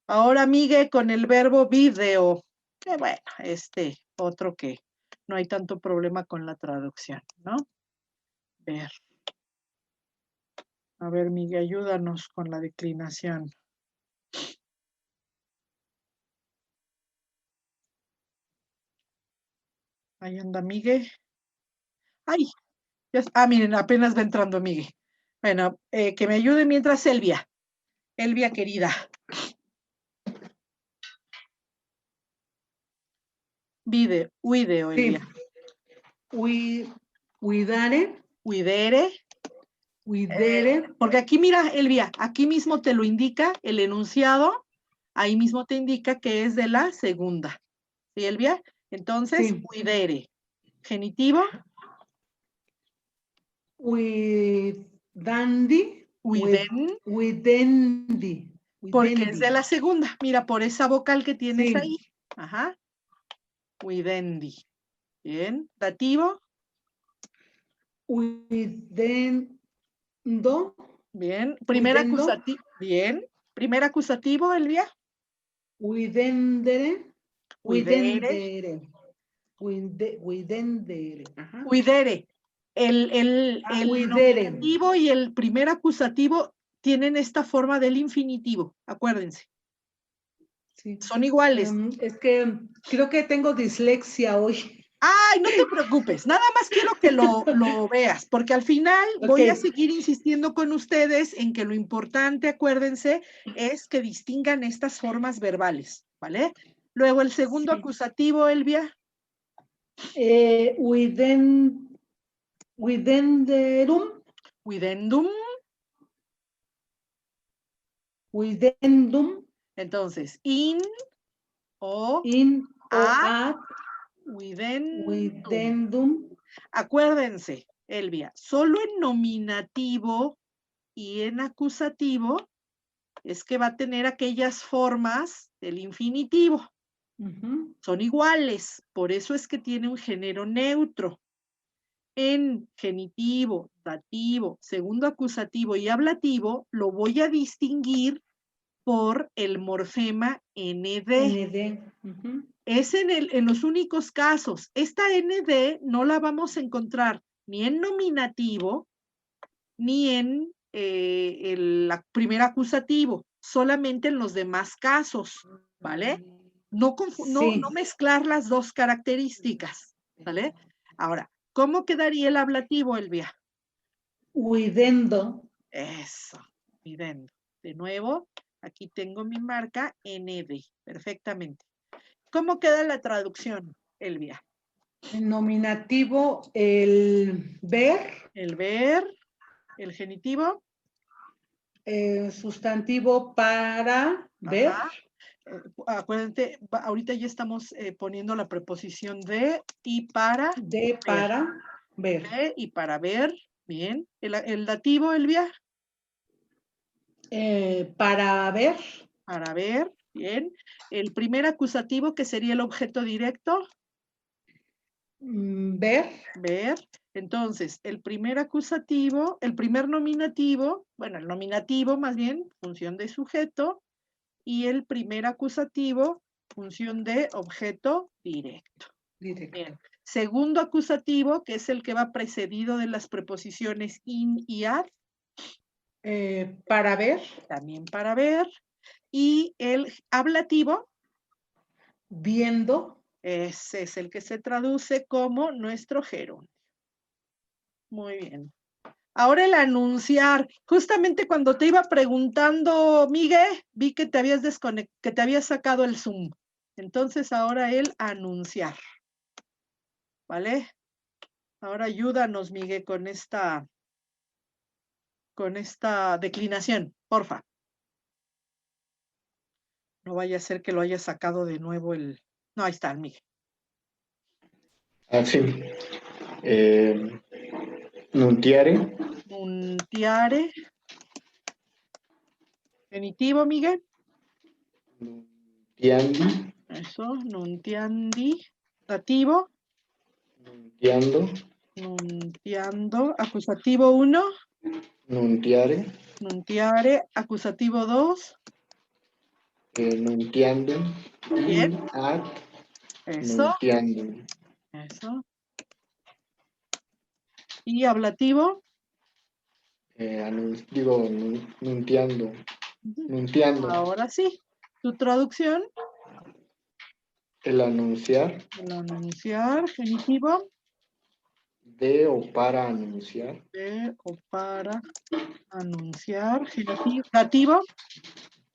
Ahora, Migue, con el verbo video. Que bueno, otro que no hay tanto problema con la traducción, ¿no? Ver. A ver, Migue, ayúdanos con la declinación. Ahí anda Migue. Ay, miren, apenas va entrando Migue. Bueno, que me ayude mientras Elvia. Elvia, querida. Video, Elvia. Sí. Cuidare. Cuidere. Porque aquí, mira, Elvia, aquí mismo te lo indica el enunciado, ahí mismo te indica que es de la segunda. ¿Sí, Elvia? Entonces, Sí. cuidere. Genitivo. Cuidandi. Cuidendi. Porque es de la segunda. Mira, por esa vocal que tienes Sí. ahí. Ajá. Cuidendi. Bien. Dativo. Cuidendo. Bien. Primer acusativo. Bien. Primer acusativo, Elvia. Cuidendere. Cuidere. Cuidendere. Ajá. Cuidere. El Cuidere. nominativo y el primer acusativo tienen esta forma del infinitivo, acuérdense. Sí. Son iguales. Es que creo que tengo dislexia hoy. Ay, no te preocupes, nada más quiero que lo veas, porque al final voy a Ok. seguir insistiendo con ustedes en que lo importante, acuérdense, es que distingan estas formas verbales, ¿vale? Luego el segundo Sí. acusativo, Elvia. Cuidenderum. Cuidendum. Cuidendum. Entonces, in o In o a, ad. cuidendum. Cuidendum. Acuérdense, Elvia, solo en nominativo y en acusativo es que va a tener aquellas formas del infinitivo. Ujú. Son iguales, por eso es que tiene un género neutro. En genitivo, dativo, segundo acusativo y ablativo lo voy a distinguir por el morfema ND. ND. Ujú. Es en los únicos casos. Esta ND no la vamos a encontrar ni en nominativo ni en el primer acusativo, solamente en los demás casos, ¿vale? No Sí. mezclar las dos características, ¿vale? Ahora, ¿cómo quedaría el ablativo, Elvia? Cuidendo. Eso, cuidendo. De nuevo, aquí tengo mi marca ND, perfectamente. ¿Cómo queda la traducción, Elvia? En nominativo, el ver. El ver, el genitivo. Sustantivo para ver. Ajá. Acuérdate, ahorita ya estamos poniendo la preposición de y para De para ver. de y para ver. Bien. El dativo, Elvia. Para ver. Para ver. Bien. El primer acusativo, que sería el objeto directo. Ver. Ver. Entonces, el primer acusativo, el primer nominativo, bueno, el nominativo más bien, función de sujeto, y el primer acusativo, función de objeto directo. Directo. Bien. Segundo acusativo, que es el que va precedido de las preposiciones in y ad. Para ver. También para ver. Y el ablativo. Viendo. Ese es el que se traduce como nuestro gerundio. Muy bien. Ahora el anunciar. Justamente cuando te iba preguntando, Miguel, vi que te habías que te habías sacado el Zoom. Entonces ahora el anunciar. ¿Vale? Ahora ayúdanos, Miguel, con esta declinación, porfa. No vaya a ser que lo haya sacado de nuevo el... No, ahí está, Miguel. Ah, sí. Nuntiare. Nuntiare. Genitivo, Miguel. Nuntiandi. Eso, nuntiandi. Dativo. Nuntiando. Nuntiando. Acusativo 1. Nuntiare. Nuntiare. Acusativo 2. Nuntiandum. Bien. In ad. Eso. Nuntiandum. Eso. Y ablativo. Nuntiando. Nuntiando. Ahora sí. Tu traducción. El anunciar. El anunciar. Genitivo. De o para anunciar. De o para anunciar. Genitivo. Dativo.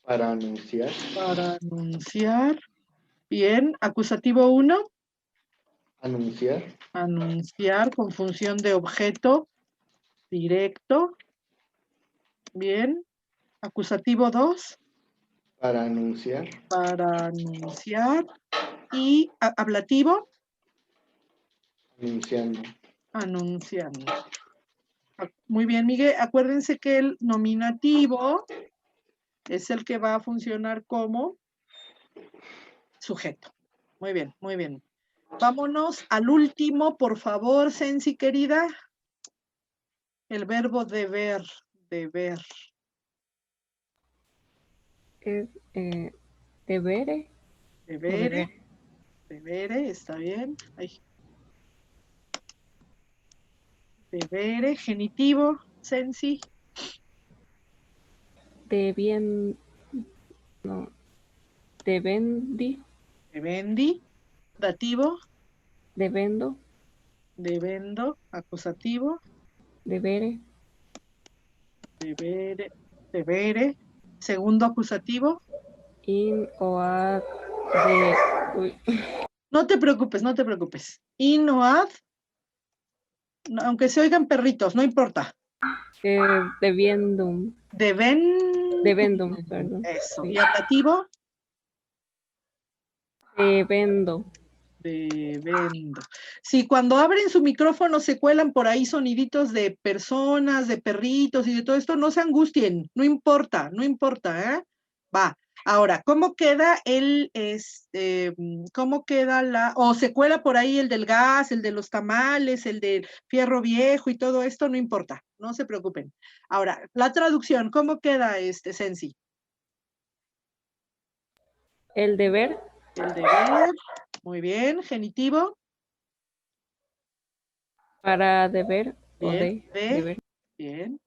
Para anunciar. Para anunciar. Bien. Acusativo 1. Anunciar. Anunciar con función de objeto directo. Bien. Acusativo 2. Para anunciar. Para anunciar. Y ablativo. Anunciando. Anunciando. Muy bien, Miguel. Acuérdense que el nominativo es el que va a funcionar como sujeto. Muy bien, muy bien. Vámonos al último, por favor, Sensi querida. El verbo deber, deber. es debere o Debere, deber. debere, está bien. Ay. Debere, genitivo, sensi, Debien, no, debendi, debendi, dativo, debendo, debendo, acusativo, debere, debere, debere, segundo acusativo. in o ad de, uy, No te preocupes, no te preocupes. In o ad, no, aunque se oigan perritos, no importa. debiendum, Debendum, perdón. eso. Sí. Y ablativo, Debendo, debendo. Sí, cuando abren su micrófono se cuelan por ahí soniditos de personas, de perritos y de todo esto, no se angustien, no importa, no importa, ¿eh? Va. Ahora, ¿cómo queda cómo queda o se cuela por ahí el del gas, el de los tamales, el del fierro viejo y todo esto? No importa, no se preocupen. Ahora, la traducción, ¿cómo queda Sensi? el deber, El deber, muy bien, genitivo, para deber o bien, de de, deber, bien,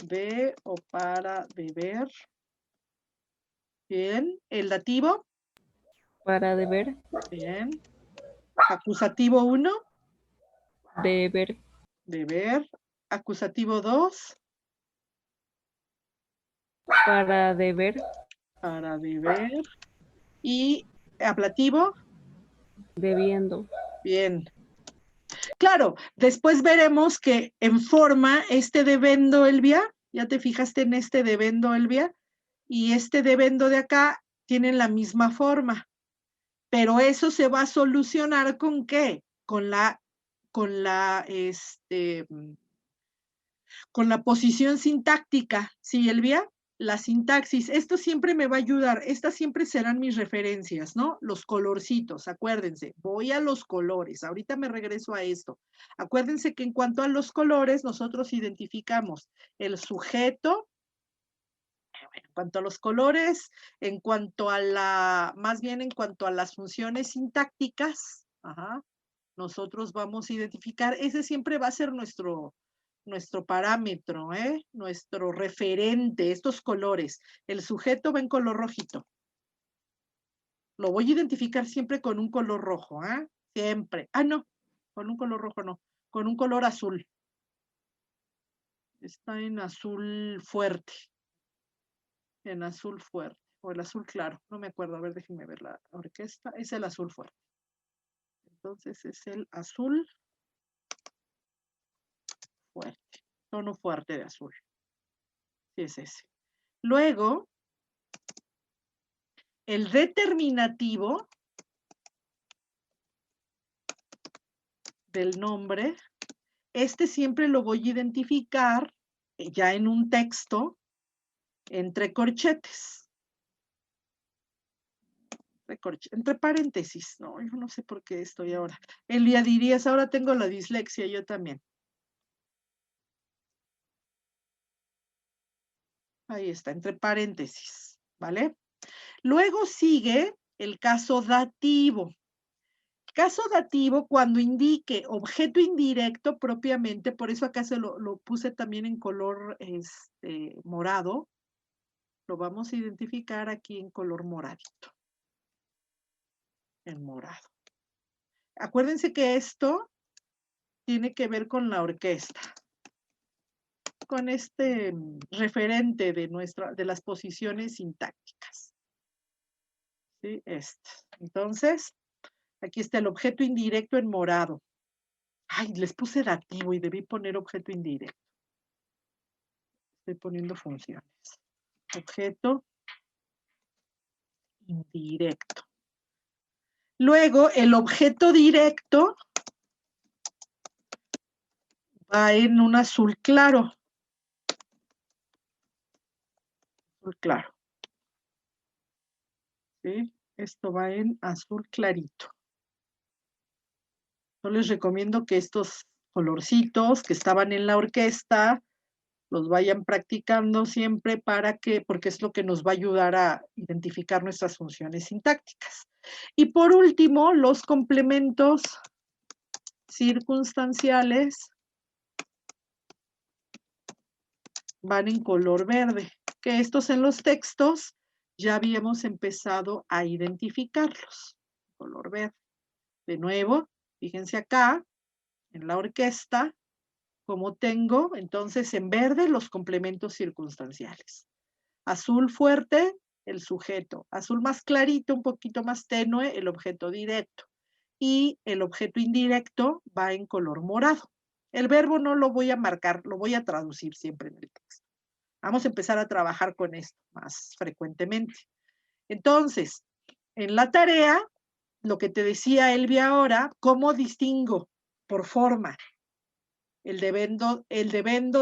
de o para deber, bien, el dativo, para deber, bien, acusativo 1, deber, deber, acusativo 2, para deber, para deber, y ablativo, debiendo, bien. Claro, después veremos que en forma este debendo Elvia, ya te fijaste en este debendo Elvia, y este debendo de acá tienen la misma forma, pero eso se va a solucionar ¿con qué? Con la posición sintáctica, ¿sí, Elvia? La sintaxis, esto siempre me va a ayudar, estas siempre serán mis referencias, ¿no? Los colorcitos, acuérdense, voy a los colores, ahorita me regreso a esto. Acuérdense que en cuanto a los colores, nosotros identificamos el sujeto, en cuanto a los colores, en cuanto a más bien en cuanto a las funciones sintácticas, nosotros vamos a identificar, ese siempre va a ser nuestro parámetro, nuestro referente, estos colores. El sujeto va en color rojito. Lo voy a identificar siempre con un color rojo, siempre. No, con un color rojo no, con un color azul. Está en azul fuerte. En azul fuerte, o el azul claro, no me acuerdo, a ver, déjenme ver la orquesta, es el azul fuerte. Entonces es el azul fuerte, tono fuerte de azul. Sí, es ese. Luego, el determinativo del nombre, este siempre lo voy a identificar ya en un texto entre corchetes. Entre paréntesis, no, yo no sé por qué estoy ahora. Elia dirías, ahora tengo la dislexia, yo también. Ahí está, entre paréntesis, ¿vale? Luego sigue el caso dativo. Caso dativo cuando indique objeto indirecto propiamente, por eso acá se lo puse también en color morado. Lo vamos a identificar aquí en color moradito. En morado. Acuérdense que esto tiene que ver con la orquesta. Con este referente de las posiciones sintácticas. ¿Sí? Entonces, aquí está el objeto indirecto en morado. Ay, les puse dativo y debí poner objeto indirecto. Estoy poniendo funciones. Objeto indirecto. Luego, el objeto directo va en un azul claro. Azul claro. ¿Sí? Esto va en azul clarito. Yo les recomiendo que estos colorcitos que estaban en la orquesta los vayan practicando siempre porque es lo que nos va a ayudar a identificar nuestras funciones sintácticas. Y por último, los complementos circunstanciales van en color verde, que estos en los textos ya habíamos empezado a identificarlos. Color verde. De nuevo, fíjense acá, en la orquesta, como tengo, entonces en verde los complementos circunstanciales. Azul fuerte, el sujeto. Azul más clarito, un poquito más tenue, el objeto directo. Y el objeto indirecto va en color morado. El verbo no lo voy a marcar, lo voy a traducir siempre en el texto. Vamos a empezar a trabajar con esto más frecuentemente. Entonces, en la tarea, lo que te decía Elvia ahora, ¿cómo distingo? Por forma. El devendo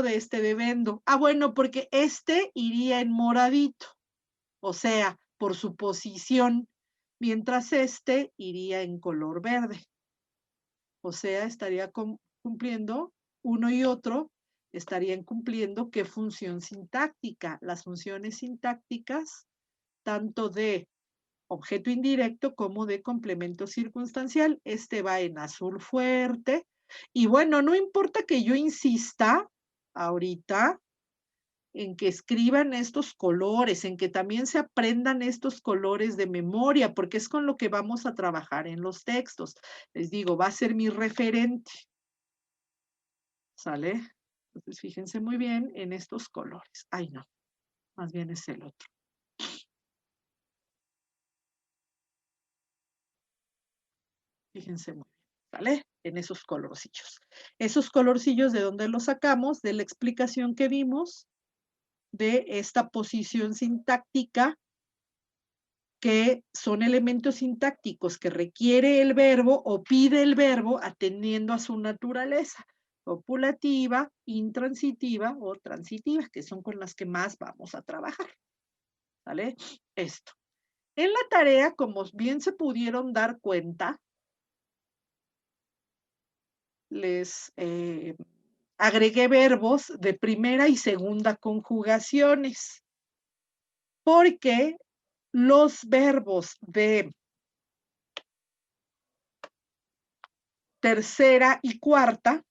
de este devendo. Ah, bueno, porque este iría en moradito, o sea, por su posición, mientras este iría en color verde. O sea, estaría cumpliendo, uno y otro estarían cumpliendo qué función sintáctica. Las funciones sintácticas, tanto de objeto indirecto como de complemento circunstancial. Este va en azul fuerte. Y bueno, no importa que yo insista ahorita en que escriban estos colores, en que también se aprendan estos colores de memoria, porque es con lo que vamos a trabajar en los textos. Les digo, va a ser mi referente. ¿Sale? Entonces, fíjense muy bien en estos colores. Ay, no, más bien es el otro. Fíjense muy bien, ¿vale? En esos colorcillos. Esos colorcillos, ¿de dónde los sacamos? De la explicación que vimos de esta posición sintáctica, que son elementos sintácticos que requiere el verbo o pide el verbo atendiendo a su naturaleza, copulativa, intransitiva o transitiva, que son con las que más vamos a trabajar. ¿Vale? Esto. En la tarea, como bien se pudieron dar cuenta, les agregué verbos de primera y segunda conjugaciones, porque los verbos de tercera y cuarta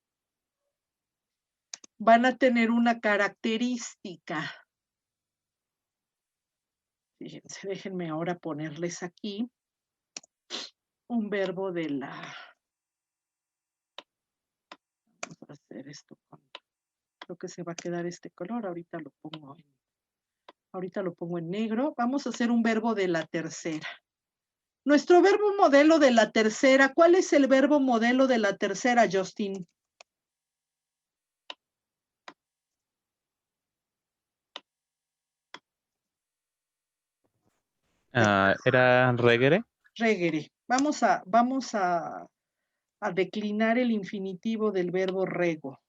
van a tener una característica. Fíjense, déjenme ahora ponerles aquí un verbo de la... Vamos a hacer esto con... Creo que se va a quedar este color, ahorita lo pongo en negro. Vamos a hacer un verbo de la tercera. Nuestro verbo modelo de la tercera, ¿cuál es el verbo modelo de la tercera, Justin? ¿Era regere? Regere. Vamos a declinar el infinitivo del verbo rego.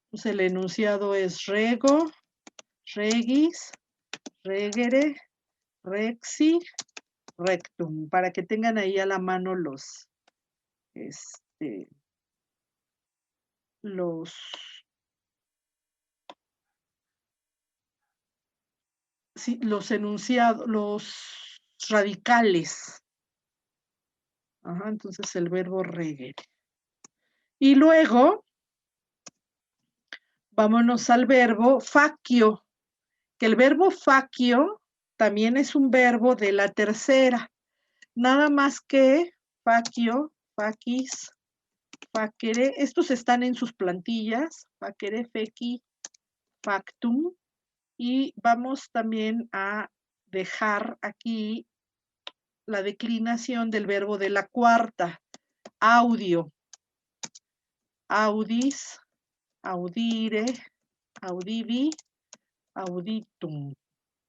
Entonces el enunciado es rego, regis, regere, rexi, rectum, para que tengan ahí a la mano los enunciados, los radicales. Ajá, entonces el verbo regere. Y luego, vámonos al verbo facio, que el verbo facio también es un verbo de la tercera. Nada más que facio, facis, facere, estos están en sus plantillas, facere, feci, factum, y vamos también a dejar aquí la declinación del verbo de la cuarta, audio, audis, audire, audivi, auditum,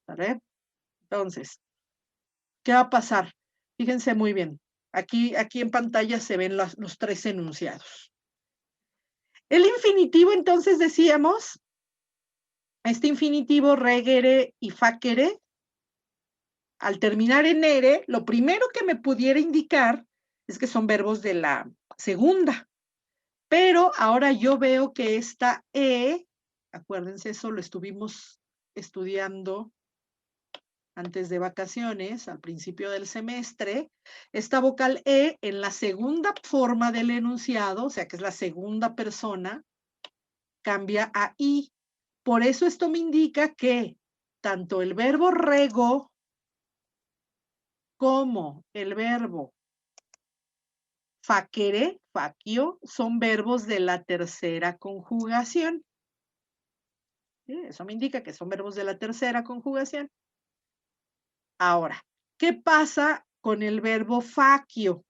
¿vale? Entonces, ¿qué va a pasar? Fíjense muy bien. Aquí en pantalla se ven los tres enunciados. El infinitivo, entonces, decíamos, este infinitivo regere y facere, al terminar en ere, lo primero que me pudiera indicar es que son verbos de la segunda. Pero ahora yo veo que esta E, acuérdense, eso lo estuvimos estudiando antes de vacaciones, al principio del semestre, esta vocal E en la segunda forma del enunciado, o sea que es la segunda persona, cambia a I. Por eso esto me indica que tanto el verbo rego como el verbo facere, facio, son verbos de la tercera conjugación. ¿Sí? Eso me indica que son verbos de la tercera conjugación. Ahora, ¿qué pasa con el verbo facio?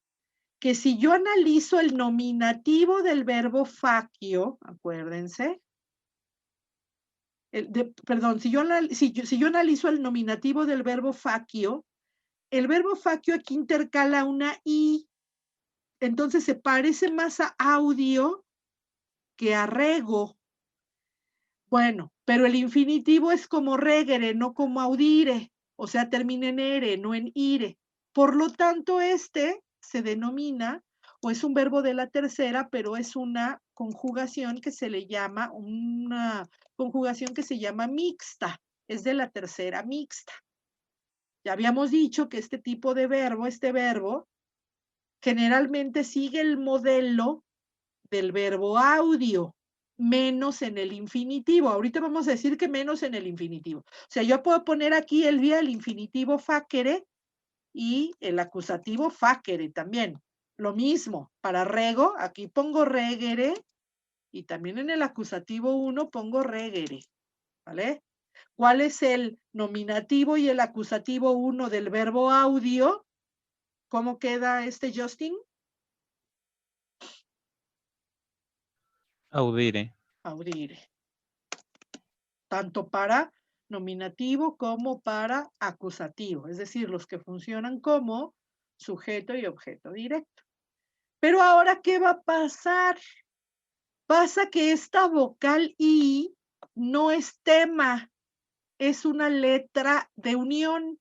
Que si yo analizo el nominativo del verbo facio, acuérdense, perdón, si yo analizo el nominativo del verbo facio, el verbo facio aquí intercala una I, entonces se parece más a audio que a rego. Bueno, pero el infinitivo es como regere, no como audire, o sea, termina en ere, no en ire. Por lo tanto, este se denomina, o es un verbo de la tercera, pero es una conjugación que se le llama, una conjugación que se llama mixta, es de la tercera mixta. Ya habíamos dicho que este tipo de verbo, este verbo, generalmente sigue el modelo del verbo audio, menos en el infinitivo. Ahorita vamos a decir que menos en el infinitivo. O sea, yo puedo poner aquí el infinitivo facere y el acusativo facere también. Lo mismo, para rego, aquí pongo regere y también en el acusativo 1 pongo regere, ¿vale? ¿Cuál es el nominativo y el acusativo 1 del verbo audio? ¿Cómo queda Justin? Audire. Audire. Tanto para nominativo como para acusativo, es decir, los que funcionan como sujeto y objeto directo. Pero ahora, ¿qué va a pasar? Pasa que esta vocal I no es tema, es una letra de unión,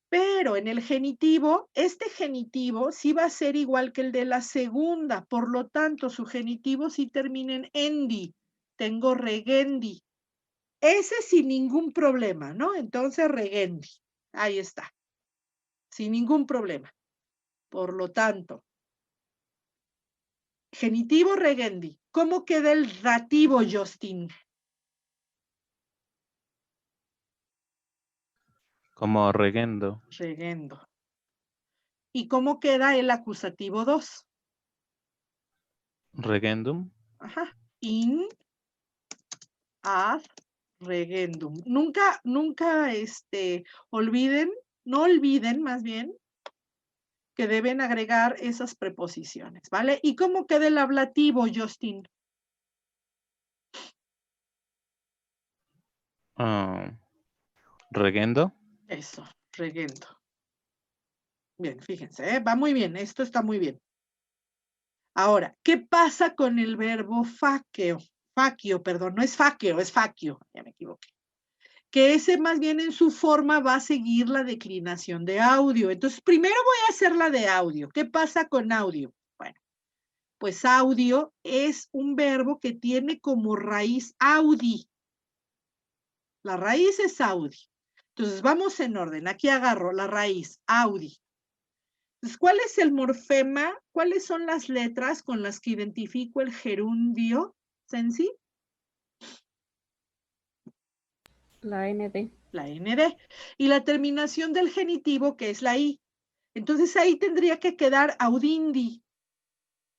pero en el genitivo, este genitivo sí va a ser igual que el de la segunda, por lo tanto, su genitivo sí termina en endi. Tengo regendi. Ese sin ningún problema, ¿no? Entonces, regendi. Ahí está. Sin ningún problema. Por lo tanto, genitivo regendi. ¿Cómo queda el dativo, Justin? Como regendo. Regendo. ¿Y cómo queda el acusativo 2? Regendum. Ajá. In ad regendum. Nunca olviden, no olviden más bien, que deben agregar esas preposiciones, ¿vale? ¿Y cómo queda el ablativo, Justin? Regendo. Eso, regendo. Bien, fíjense, va muy bien, esto está muy bien. Ahora, ¿qué pasa con el verbo faqueo? Faquio, perdón, no es faqueo, es faquio, ya me equivoqué. Que ese más bien en su forma va a seguir la declinación de audio. Entonces, primero voy a hacer la de audio. ¿Qué pasa con audio? Bueno, pues audio es un verbo que tiene como raíz audi. La raíz es audi. Entonces, vamos en orden. Aquí agarro la raíz, audi. Entonces, ¿cuál es el morfema? ¿Cuáles son las letras con las que identifico el gerundio, Sensi? La ND. La ND. Y la terminación del genitivo, que es la I. Entonces, ahí tendría que quedar audindi.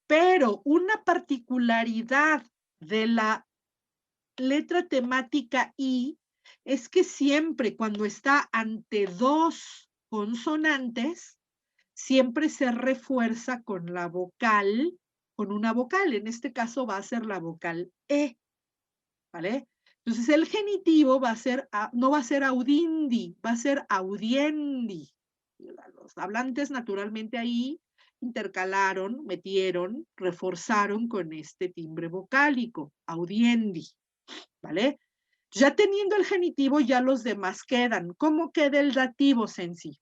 Pero una particularidad de la letra temática I es que siempre cuando está ante dos consonantes, siempre se refuerza con la vocal, con una vocal. En este caso va a ser la vocal E, ¿vale? Entonces el genitivo va a ser, no va a ser audindi, va a ser audiendi. Los hablantes naturalmente ahí intercalaron, metieron, reforzaron con este timbre vocálico, audiendi, ¿vale? Ya teniendo el genitivo, ya los demás quedan. ¿Cómo queda el dativo, Sensi?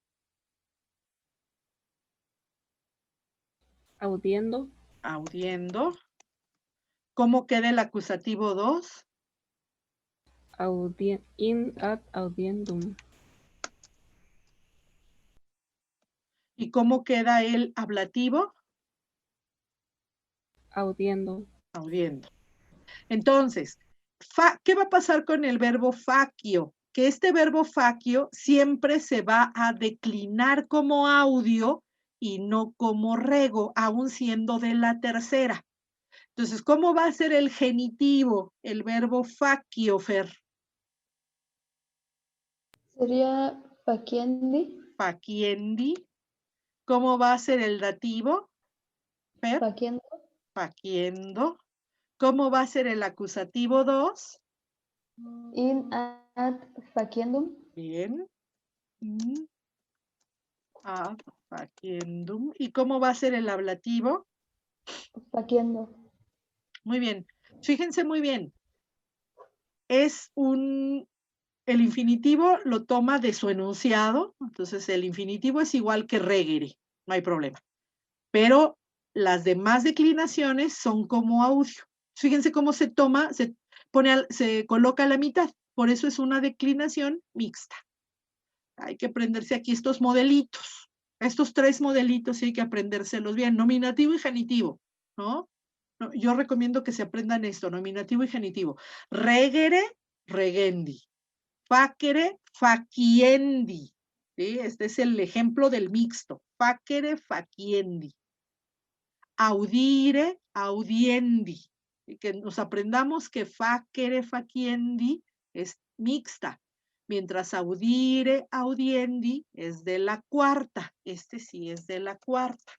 Audiendo. Audiendo. ¿Cómo queda el acusativo 2? In ad audiendum. ¿Y cómo queda el ablativo? Audiendo. Audiendo. Entonces, ¿qué va a pasar con el verbo facio? Que este verbo facio siempre se va a declinar como audio y no como rego, aún siendo de la tercera. Entonces, ¿cómo va a ser el genitivo, el verbo facio, Fer? Sería faciendi. Faciendi. ¿Cómo va a ser el dativo, Fer? Faciendo. Faciendo. ¿Cómo va a ser el acusativo 2? In ad faciendum. Bien. Ad faciendum. ¿Y cómo va a ser el ablativo? Faciendo. Muy bien. Fíjense muy bien. El infinitivo lo toma de su enunciado, entonces el infinitivo es igual que regere, no hay problema. Pero las demás declinaciones son como audio. Fíjense cómo se toma, se coloca a la mitad, por eso es una declinación mixta. Hay que aprenderse aquí estos modelitos, estos 3 modelitos, y hay que aprendérselos bien, nominativo y genitivo, ¿no? Yo recomiendo que se aprendan esto, nominativo y genitivo. Regere, regendi. Facere, faciendi. ¿Sí? Este es el ejemplo del mixto. Facere, faciendi. Audire, audiendi. Y que nos aprendamos que facere, faciendi es mixta, mientras audire, audiendi es de la cuarta. Este sí es de la cuarta.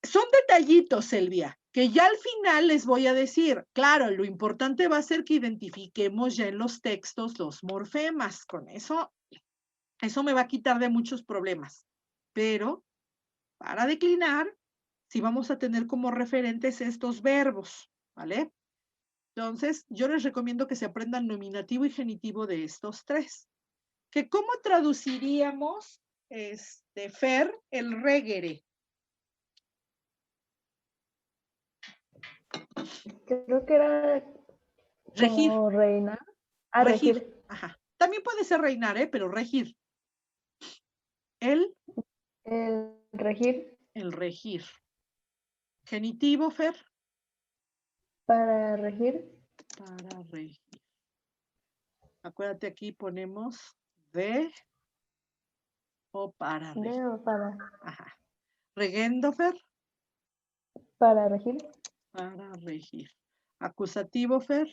Son detallitos, Elvia, que ya al final les voy a decir. Claro, lo importante va a ser que identifiquemos ya en los textos los morfemas. Con eso me va a quitar de muchos problemas. Pero para declinar, sí vamos a tener como referentes estos verbos, ¿vale? Entonces, yo les recomiendo que se aprendan nominativo y genitivo de estos 3. ¿Que cómo traduciríamos, Fer, el regere? Creo que era Regir. como reina. Regir. Ajá. También puede ser reinar, pero regir. El regir. El regir. Genitivo, Fer. Para regir. Para regir. Acuérdate, aquí ponemos de o para regir. De o para. Ajá. Regendo, Fer. Para regir. Para regir. Acusativo, Fer.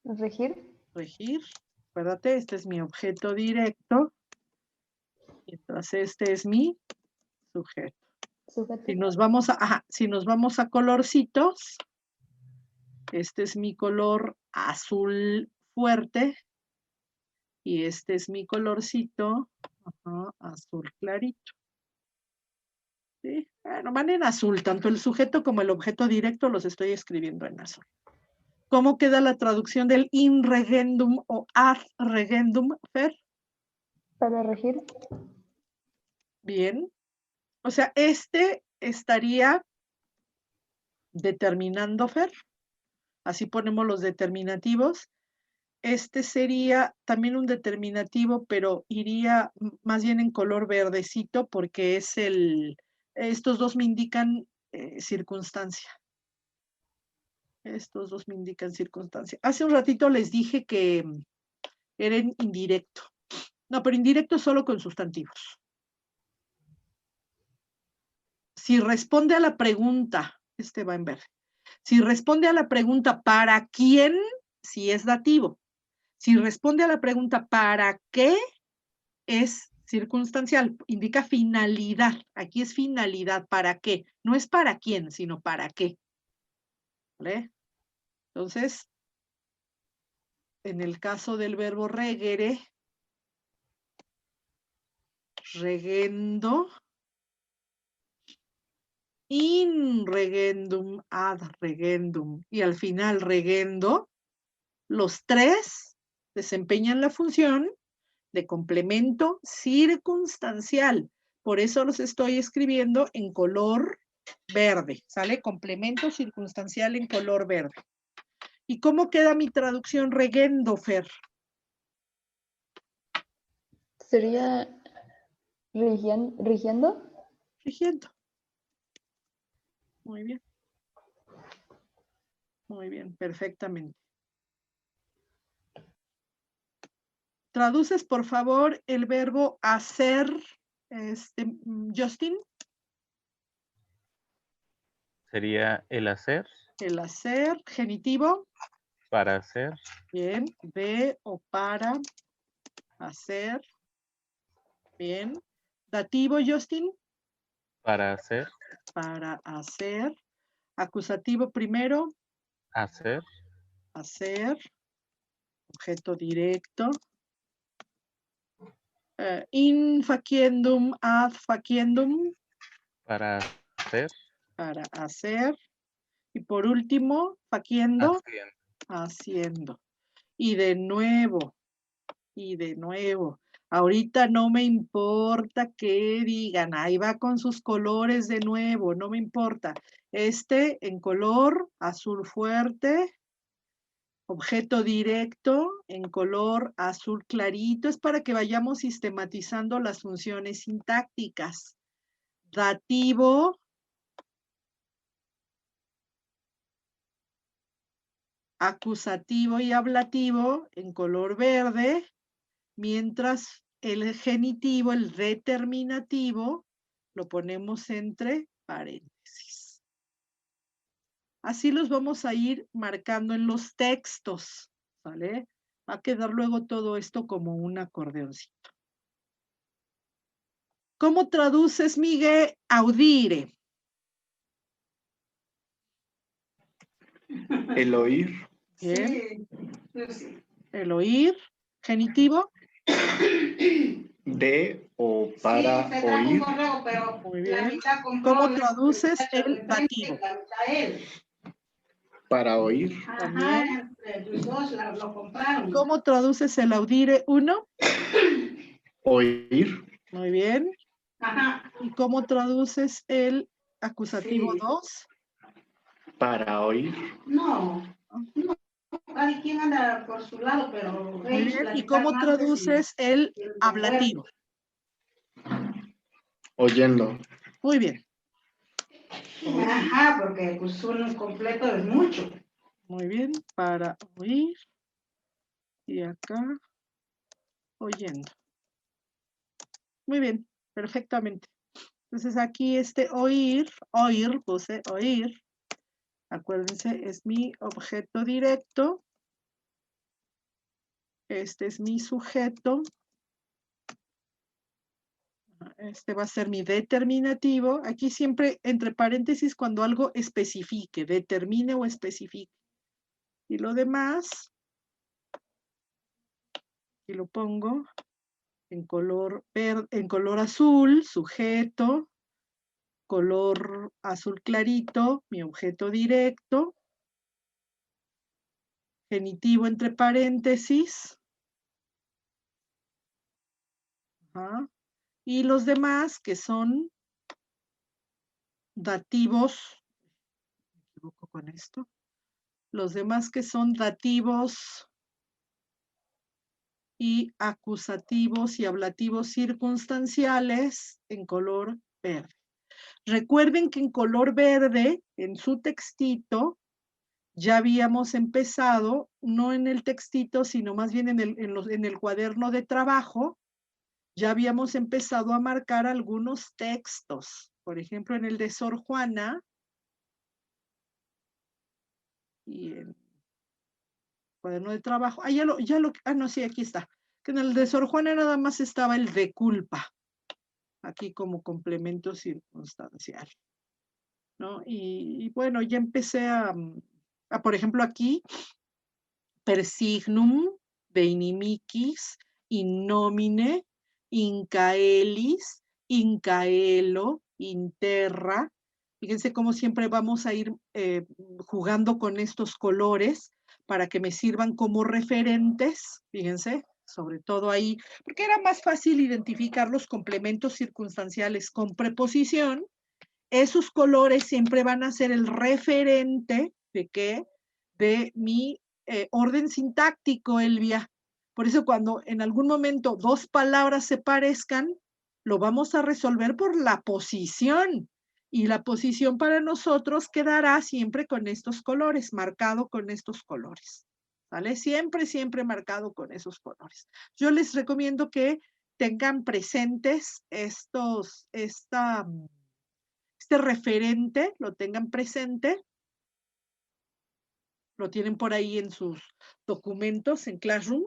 Regir. Regir. Acuérdate, este es mi objeto directo. Entonces, este es mi sujeto. Sujeto. Si nos vamos a colorcitos, este es mi color azul fuerte y este es mi colorcito azul clarito. ¿Sí? Bueno, van en azul, tanto el sujeto como el objeto directo los estoy escribiendo en azul. ¿Cómo queda la traducción del in regendum o ad regendum, Fer? Para regir. Bien. O sea, este estaría determinando, Fer. Así ponemos los determinativos. Este sería también un determinativo, pero iría más bien en color verdecito porque es estos dos me indican circunstancia. Estos dos me indican circunstancia. Hace un ratito les dije que era indirecto. No, pero indirecto solo con sustantivos. Si responde a la pregunta, este va en verde. Si responde a la pregunta ¿para quién? Si es dativo. Si responde a la pregunta ¿para qué? Es circunstancial, indica finalidad. Aquí es finalidad, ¿para qué? No es para quién, sino para qué. ¿Vale? Entonces, en el caso del verbo regere, regendo, in regendum, ad regendum, y al final regendo, los 3 desempeñan la función de complemento circunstancial. Por eso los estoy escribiendo en color verde, ¿sale? Complemento circunstancial en color verde. ¿Y cómo queda mi traducción reguendo, Fer? Sería rigiendo. Rigiendo. Muy bien. Muy bien, perfectamente. ¿Traduces, por favor, el verbo hacer, Justin? Sería el hacer, El hacer, genitivo. para hacer, Bien, de o para hacer. Bien. Dativo, Justin. para hacer, Para hacer. Acusativo primero. hacer, Hacer. Objeto directo. In faciendum, ad faciendum. para hacer, Para hacer. Y por último, faciendo. haciendo. Haciendo. Y de nuevo. Y de nuevo. Ahorita no me importa que digan, ahí va con sus colores de nuevo, no me importa. En color azul fuerte, objeto directo en color azul clarito, es para que vayamos sistematizando las funciones sintácticas. Dativo, acusativo y ablativo en color verde, mientras el genitivo, el determinativo, lo ponemos entre paréntesis. Así los vamos a ir marcando en los textos, ¿vale? Va a quedar luego todo esto como un acordeoncito. ¿Cómo traduces, Miguel? Audire. El oír. Bien. Sí. El oír. Genitivo. De o para Sí, se trajo un oír. correo, pero Muy la bien. mitad compró ¿Cómo el traduces muchacho el de frente dativo? y la mitad él. Para oír. También. Ajá, entre los dos lo compraron. ¿Cómo traduces el audire 1? Oír. Muy bien. Ajá. ¿Y cómo traduces el acusativo Sí. 2? Para oír. No, cada quien anda por su lado, pero Muy ellos bien. ¿Y platicaron cómo antes traduces el y el ablativo? Oyendo. Muy bien. Ajá, porque pues uno completo es mucho. Muy bien. Para oír. Y acá, oyendo. Muy bien. Perfectamente. Entonces aquí oír, puse oír. Acuérdense, es mi objeto directo. Este es mi sujeto. Este va a ser mi determinativo. Aquí siempre entre paréntesis cuando algo especifique, determine o especifique. Y lo demás, y lo pongo en color verde, en color azul, sujeto, color azul clarito, mi objeto directo, genitivo entre paréntesis. Ajá. Y los demás que son dativos, me equivoco con esto, los demás que son dativos y acusativos y ablativos circunstanciales en color verde. Recuerden que en color verde, en su textito, ya habíamos empezado, no en el textito, sino más bien en el cuaderno de trabajo, ya habíamos empezado a marcar algunos textos. Por ejemplo, en el de Sor Juana, y en cuaderno de trabajo, no, sí, aquí está. Que en el de Sor Juana nada más estaba el de culpa, aquí como complemento circunstancial, ¿no? Y bueno, ya empecé por ejemplo, aquí, persignum, de inimicis, in nomine, in caelis, in caelo, in terra. Fíjense cómo siempre vamos a ir jugando con estos colores para que me sirvan como referentes, fíjense, sobre todo ahí, porque era más fácil identificar los complementos circunstanciales con preposición Esos colores siempre van a ser el referente de qué, de mi orden sintáctico, Elvia. Por eso cuando en algún momento dos palabras se parezcan, lo vamos a resolver por la posición. Y la posición para nosotros quedará siempre con estos colores, marcado con estos colores. ¿Vale? Siempre, siempre marcado con esos colores. Yo les recomiendo que tengan presentes este referente, lo tengan presente, lo tienen por ahí en sus documentos, en Classroom,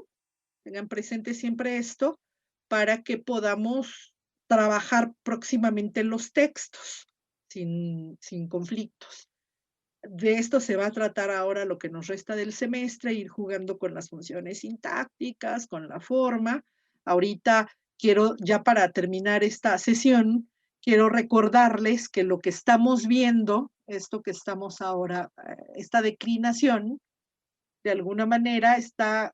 tengan presente siempre esto para que podamos trabajar próximamente en los textos sin conflictos. De esto se va a tratar ahora lo que nos resta del semestre, ir jugando con las funciones sintácticas, con la forma. Ahorita quiero, ya para terminar esta sesión, quiero recordarles que lo que estamos viendo, esto que estamos ahora, esta declinación, de alguna manera está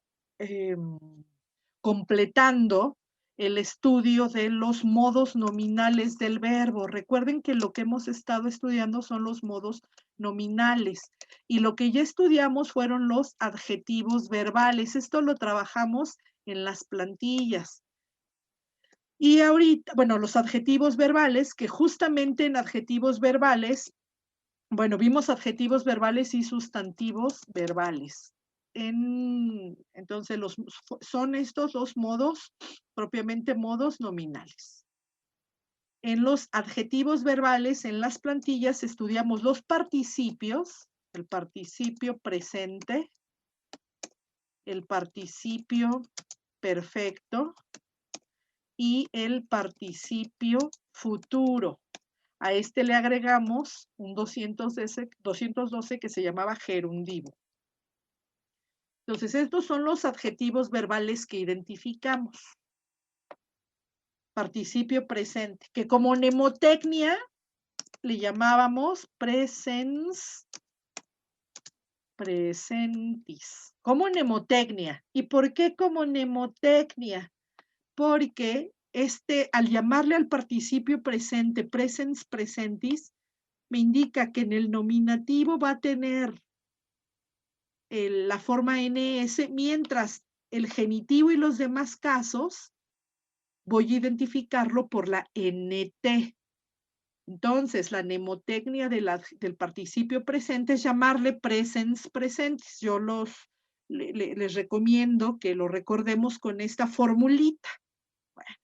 completando el estudio de los modos nominales del verbo. Recuerden que lo que hemos estado estudiando son los modos nominales y lo que ya estudiamos fueron los adjetivos verbales. Esto lo trabajamos en las plantillas. Y ahorita, bueno, los adjetivos verbales, que justamente en adjetivos verbales, bueno, vimos adjetivos verbales y sustantivos verbales. Entonces, son estos dos modos, propiamente modos nominales. En los adjetivos verbales, en las plantillas, estudiamos los participios, el participio presente, el participio perfecto y el participio futuro. A este le agregamos un 212 que se llamaba gerundivo. Entonces, estos son los adjetivos verbales que identificamos. Participio presente, que como mnemotecnia le llamábamos presens presentis. Como mnemotecnia. ¿Y por qué como mnemotecnia? Porque al llamarle al participio presente, presens presentis, me indica que en el nominativo va a tener la forma NS, mientras el genitivo y los demás casos voy a identificarlo por la NT. Entonces, la mnemotecnia del participio presente es llamarle presens presentis. Yo les recomiendo que lo recordemos con esta formulita. Bueno,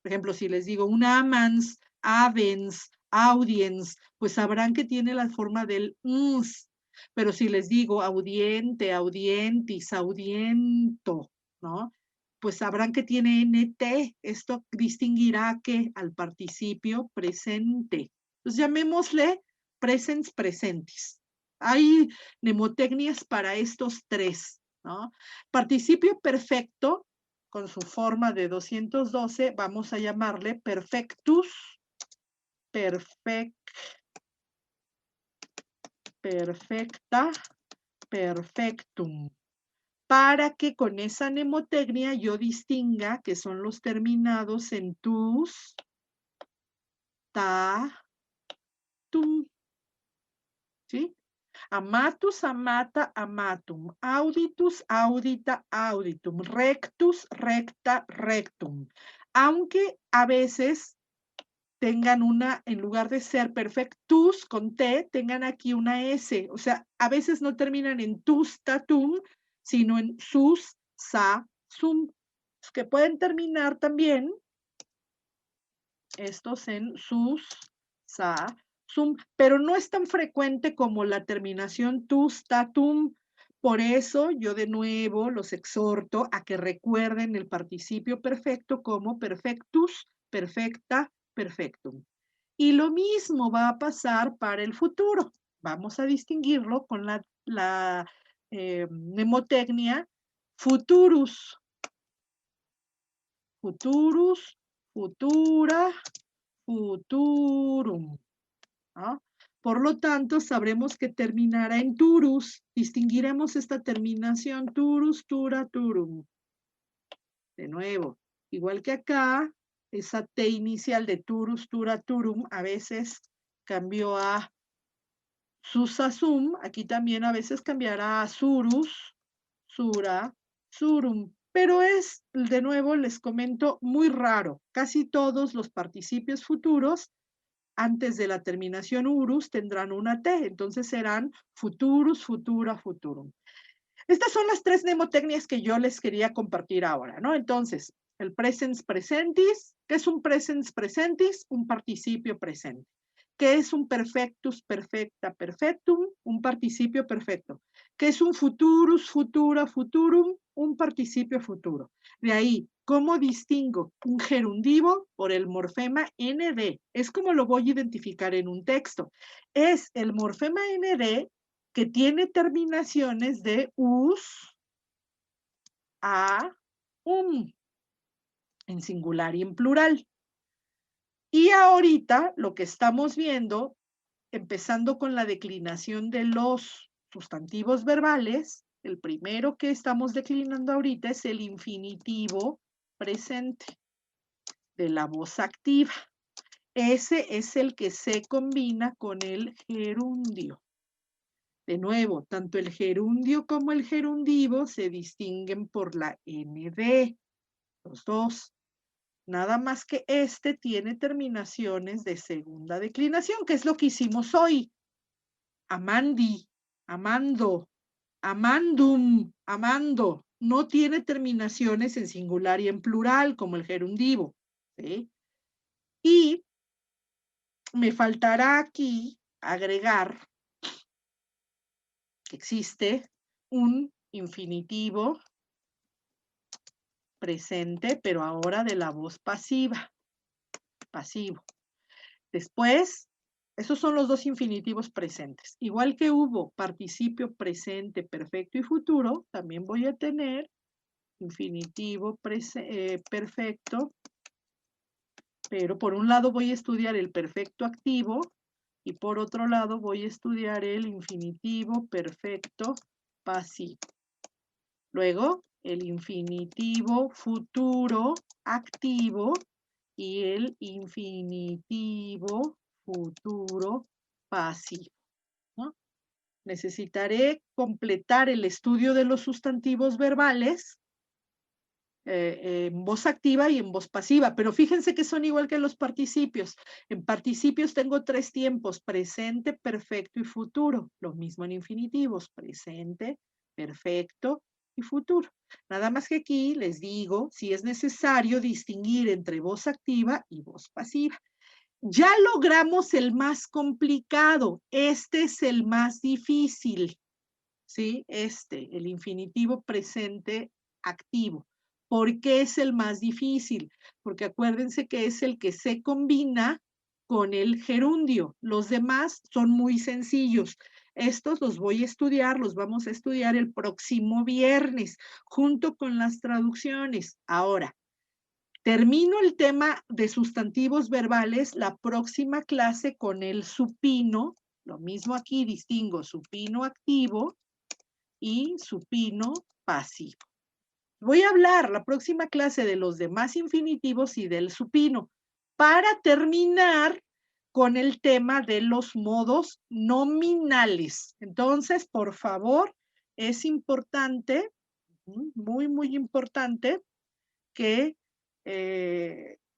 por ejemplo, si les digo un amans, avens, audiens, pues sabrán que tiene la forma del uns. Pero si les digo audiente, audientis, audiento, ¿no? Pues sabrán que tiene NT. Esto distinguirá que al participio presente. Pues llamémosle presens presentis. Hay mnemotecnias para estos tres, ¿no? Participio perfecto, con su forma de 212, vamos a llamarle perfectus, perfecta, perfectum, para que con esa mnemotecnia yo distinga que son los terminados en tus, ta, tum, ¿sí? Amatus, amata, amatum, auditus, audita, auditum, rectus, recta, rectum. Aunque a veces tengan en lugar de ser perfectus con T, tengan aquí una S. O sea, a veces no terminan en tus, tatum, sino en sus, sa, sum. Que pueden terminar también estos en sus, sa, sum, pero no es tan frecuente como la terminación tus, tatum. Por eso yo de nuevo los exhorto a que recuerden el participio perfecto como perfectus, perfecta, perfectum. Y lo mismo va a pasar para el futuro. Vamos a distinguirlo con la mnemotecnia futurus. Futurus, futura, futurum. ¿No? Por lo tanto, sabremos que terminará en turus. Distinguiremos esta terminación turus, tura, turum. De nuevo, igual que acá, esa T inicial de turus, tura, turum, a veces cambió a susasum, aquí también a veces cambiará a surus, sura, surum, pero es, de nuevo, les comento, muy raro. Casi todos los participios futuros, antes de la terminación urus, tendrán una T, entonces serán futurus, futura, futurum. Estas son las tres mnemotecnias que yo les quería compartir ahora, ¿no? Entonces, el presens presentis, ¿qué es un presens presentis? Un participio presente. ¿Qué es un perfectus perfecta perfectum? Un participio perfecto. ¿Qué es un futurus futura futurum? Un participio futuro. De ahí, ¿cómo distingo un gerundivo por el morfema nd? Es como lo voy a identificar en un texto. Es el morfema nd que tiene terminaciones de us, a, en singular y en plural. Y ahorita lo que estamos viendo, empezando con la declinación de los sustantivos verbales, el primero que estamos declinando ahorita es el infinitivo presente de la voz activa. Ese es el que se combina con el gerundio. De nuevo, tanto el gerundio como el gerundivo se distinguen por la nd, los dos. Nada más que este tiene terminaciones de segunda declinación, que es lo que hicimos hoy. Amandi, amando, amandum, amando. No tiene terminaciones en singular y en plural, como el gerundivo. ¿Sí? Y me faltará aquí agregar que existe un infinitivo presente, pero ahora de la voz pasiva. Pasivo. Después, esos son los dos infinitivos presentes. Igual que hubo participio presente, perfecto y futuro, también voy a tener infinitivo perfecto, pero por un lado voy a estudiar el perfecto activo y por otro lado voy a estudiar el infinitivo perfecto pasivo. Luego, el infinitivo futuro activo y el infinitivo futuro pasivo, ¿no? Necesitaré completar el estudio de los sustantivos verbales en voz activa y en voz pasiva, pero fíjense que son igual que los participios. En participios tengo tres tiempos, presente, perfecto y futuro. Lo mismo en infinitivos, presente, perfecto y futuro. Nada más que aquí les digo si es necesario distinguir entre voz activa y voz pasiva. Ya logramos el más complicado. Este es el más difícil. ¿Sí? El infinitivo presente activo. ¿Por qué es el más difícil? Porque acuérdense que es el que se combina con el gerundio. Los demás son muy sencillos. Estos los voy a estudiar, los vamos a estudiar el próximo viernes, junto con las traducciones. Ahora, termino el tema de sustantivos verbales la próxima clase con el supino. Lo mismo aquí, distingo supino activo y supino pasivo. Voy a hablar la próxima clase de los demás infinitivos y del supino para terminar con el tema de los modos nominales. Entonces, por favor, es importante, muy, muy importante, que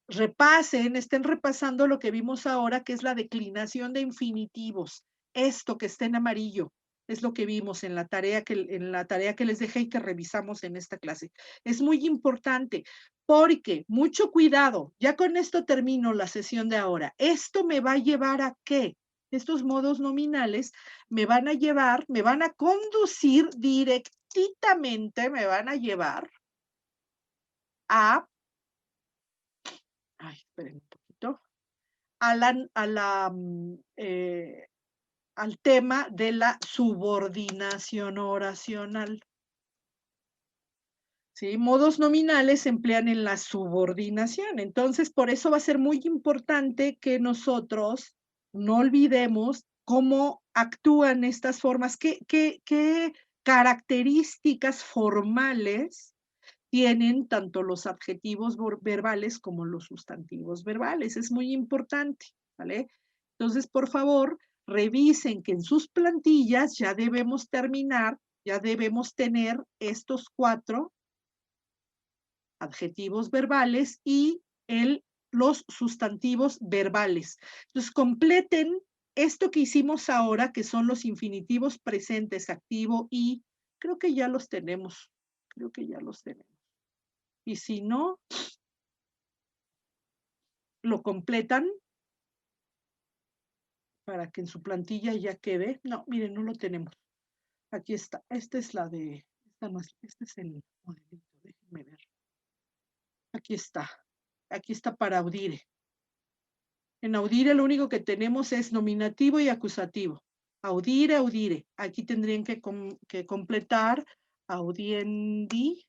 repasen, estén repasando lo que vimos ahora, que es la declinación de infinitivos. Esto que está en amarillo es lo que vimos en la tarea que les dejé y que revisamos en esta clase. Es muy importante porque, mucho cuidado, ya con esto termino la sesión de ahora. Esto me va a llevar a ¿qué? Estos modos nominales me van a llevar, me van a conducir directamente, me van a llevar a, esperen un poquito, al tema de la subordinación oracional. ¿Sí? Modos nominales se emplean en la subordinación. Entonces, por eso va a ser muy importante que nosotros no olvidemos cómo actúan estas formas, qué características formales tienen tanto los adjetivos verbales como los sustantivos verbales. Es muy importante, ¿vale? Entonces, por favor, revisen que en sus plantillas ya debemos terminar, ya debemos tener estos 4 adjetivos verbales y los sustantivos verbales. Entonces, completen esto que hicimos ahora, que son los infinitivos presentes, activo y creo que ya los tenemos. Creo que ya los tenemos. Y si no, lo completan para que en su plantilla ya quede. No, miren, no lo tenemos. Aquí está. Esta es la de... Esta no es, este es el modelito. Déjenme ver. Aquí está. Aquí está para Audire. En Audire lo único que tenemos es nominativo y acusativo. Audire, audire. Aquí tendrían que completar audiendi.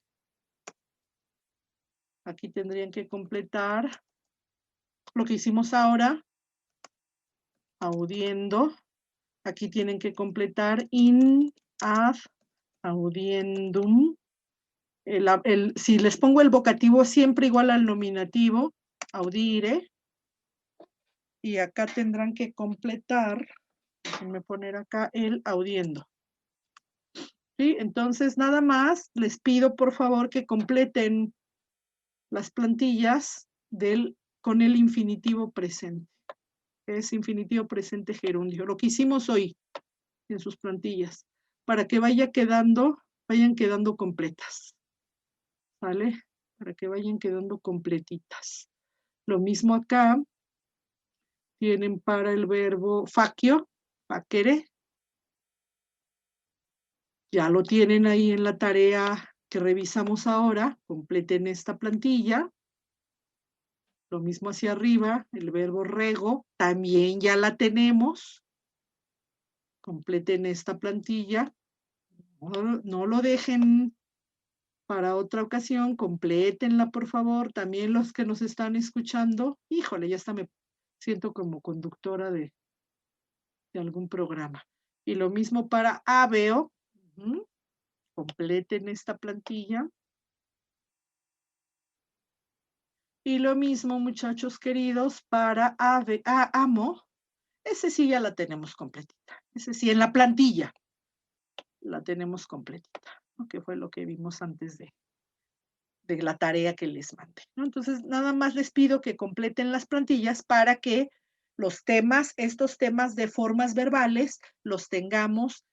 Aquí tendrían que completar lo que hicimos ahora. Audiendo. Aquí tienen que completar in ad audiendum. Si les pongo el vocativo siempre igual al nominativo, audire. Y acá tendrán que completar, déjenme poner acá el audiendo. ¿Sí? Entonces, nada más les pido por favor que completen las plantillas con el infinitivo presente. Es infinitivo presente gerundio. Lo que hicimos hoy en sus plantillas, para que vayan quedando completas. ¿Vale? Para que vayan quedando completitas. Lo mismo acá. Tienen para el verbo faccio, facere. Ya lo tienen ahí en la tarea que revisamos ahora. Completen esta plantilla. Lo mismo hacia arriba, el verbo rego, también ya la tenemos. Completen esta plantilla. No lo dejen para otra ocasión, complétenla por favor. También los que nos están escuchando. Híjole, ya hasta me siento como conductora de algún programa. Y lo mismo para aveo. Completen esta plantilla. Y lo mismo, muchachos queridos, para amo. Ese sí ya la tenemos completita. Ese sí, en la plantilla la tenemos completita, ¿no? Que fue lo que vimos antes de la tarea que les mandé, ¿no? Entonces, nada más les pido que completen las plantillas para que los temas, estos temas de formas verbales, los tengamos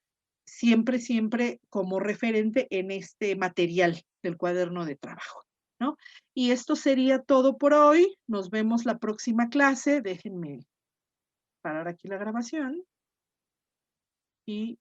siempre, siempre como referente en este material del cuaderno de trabajo, ¿no? Y esto sería todo por hoy. Nos vemos la próxima clase. Déjenme parar aquí la grabación. Y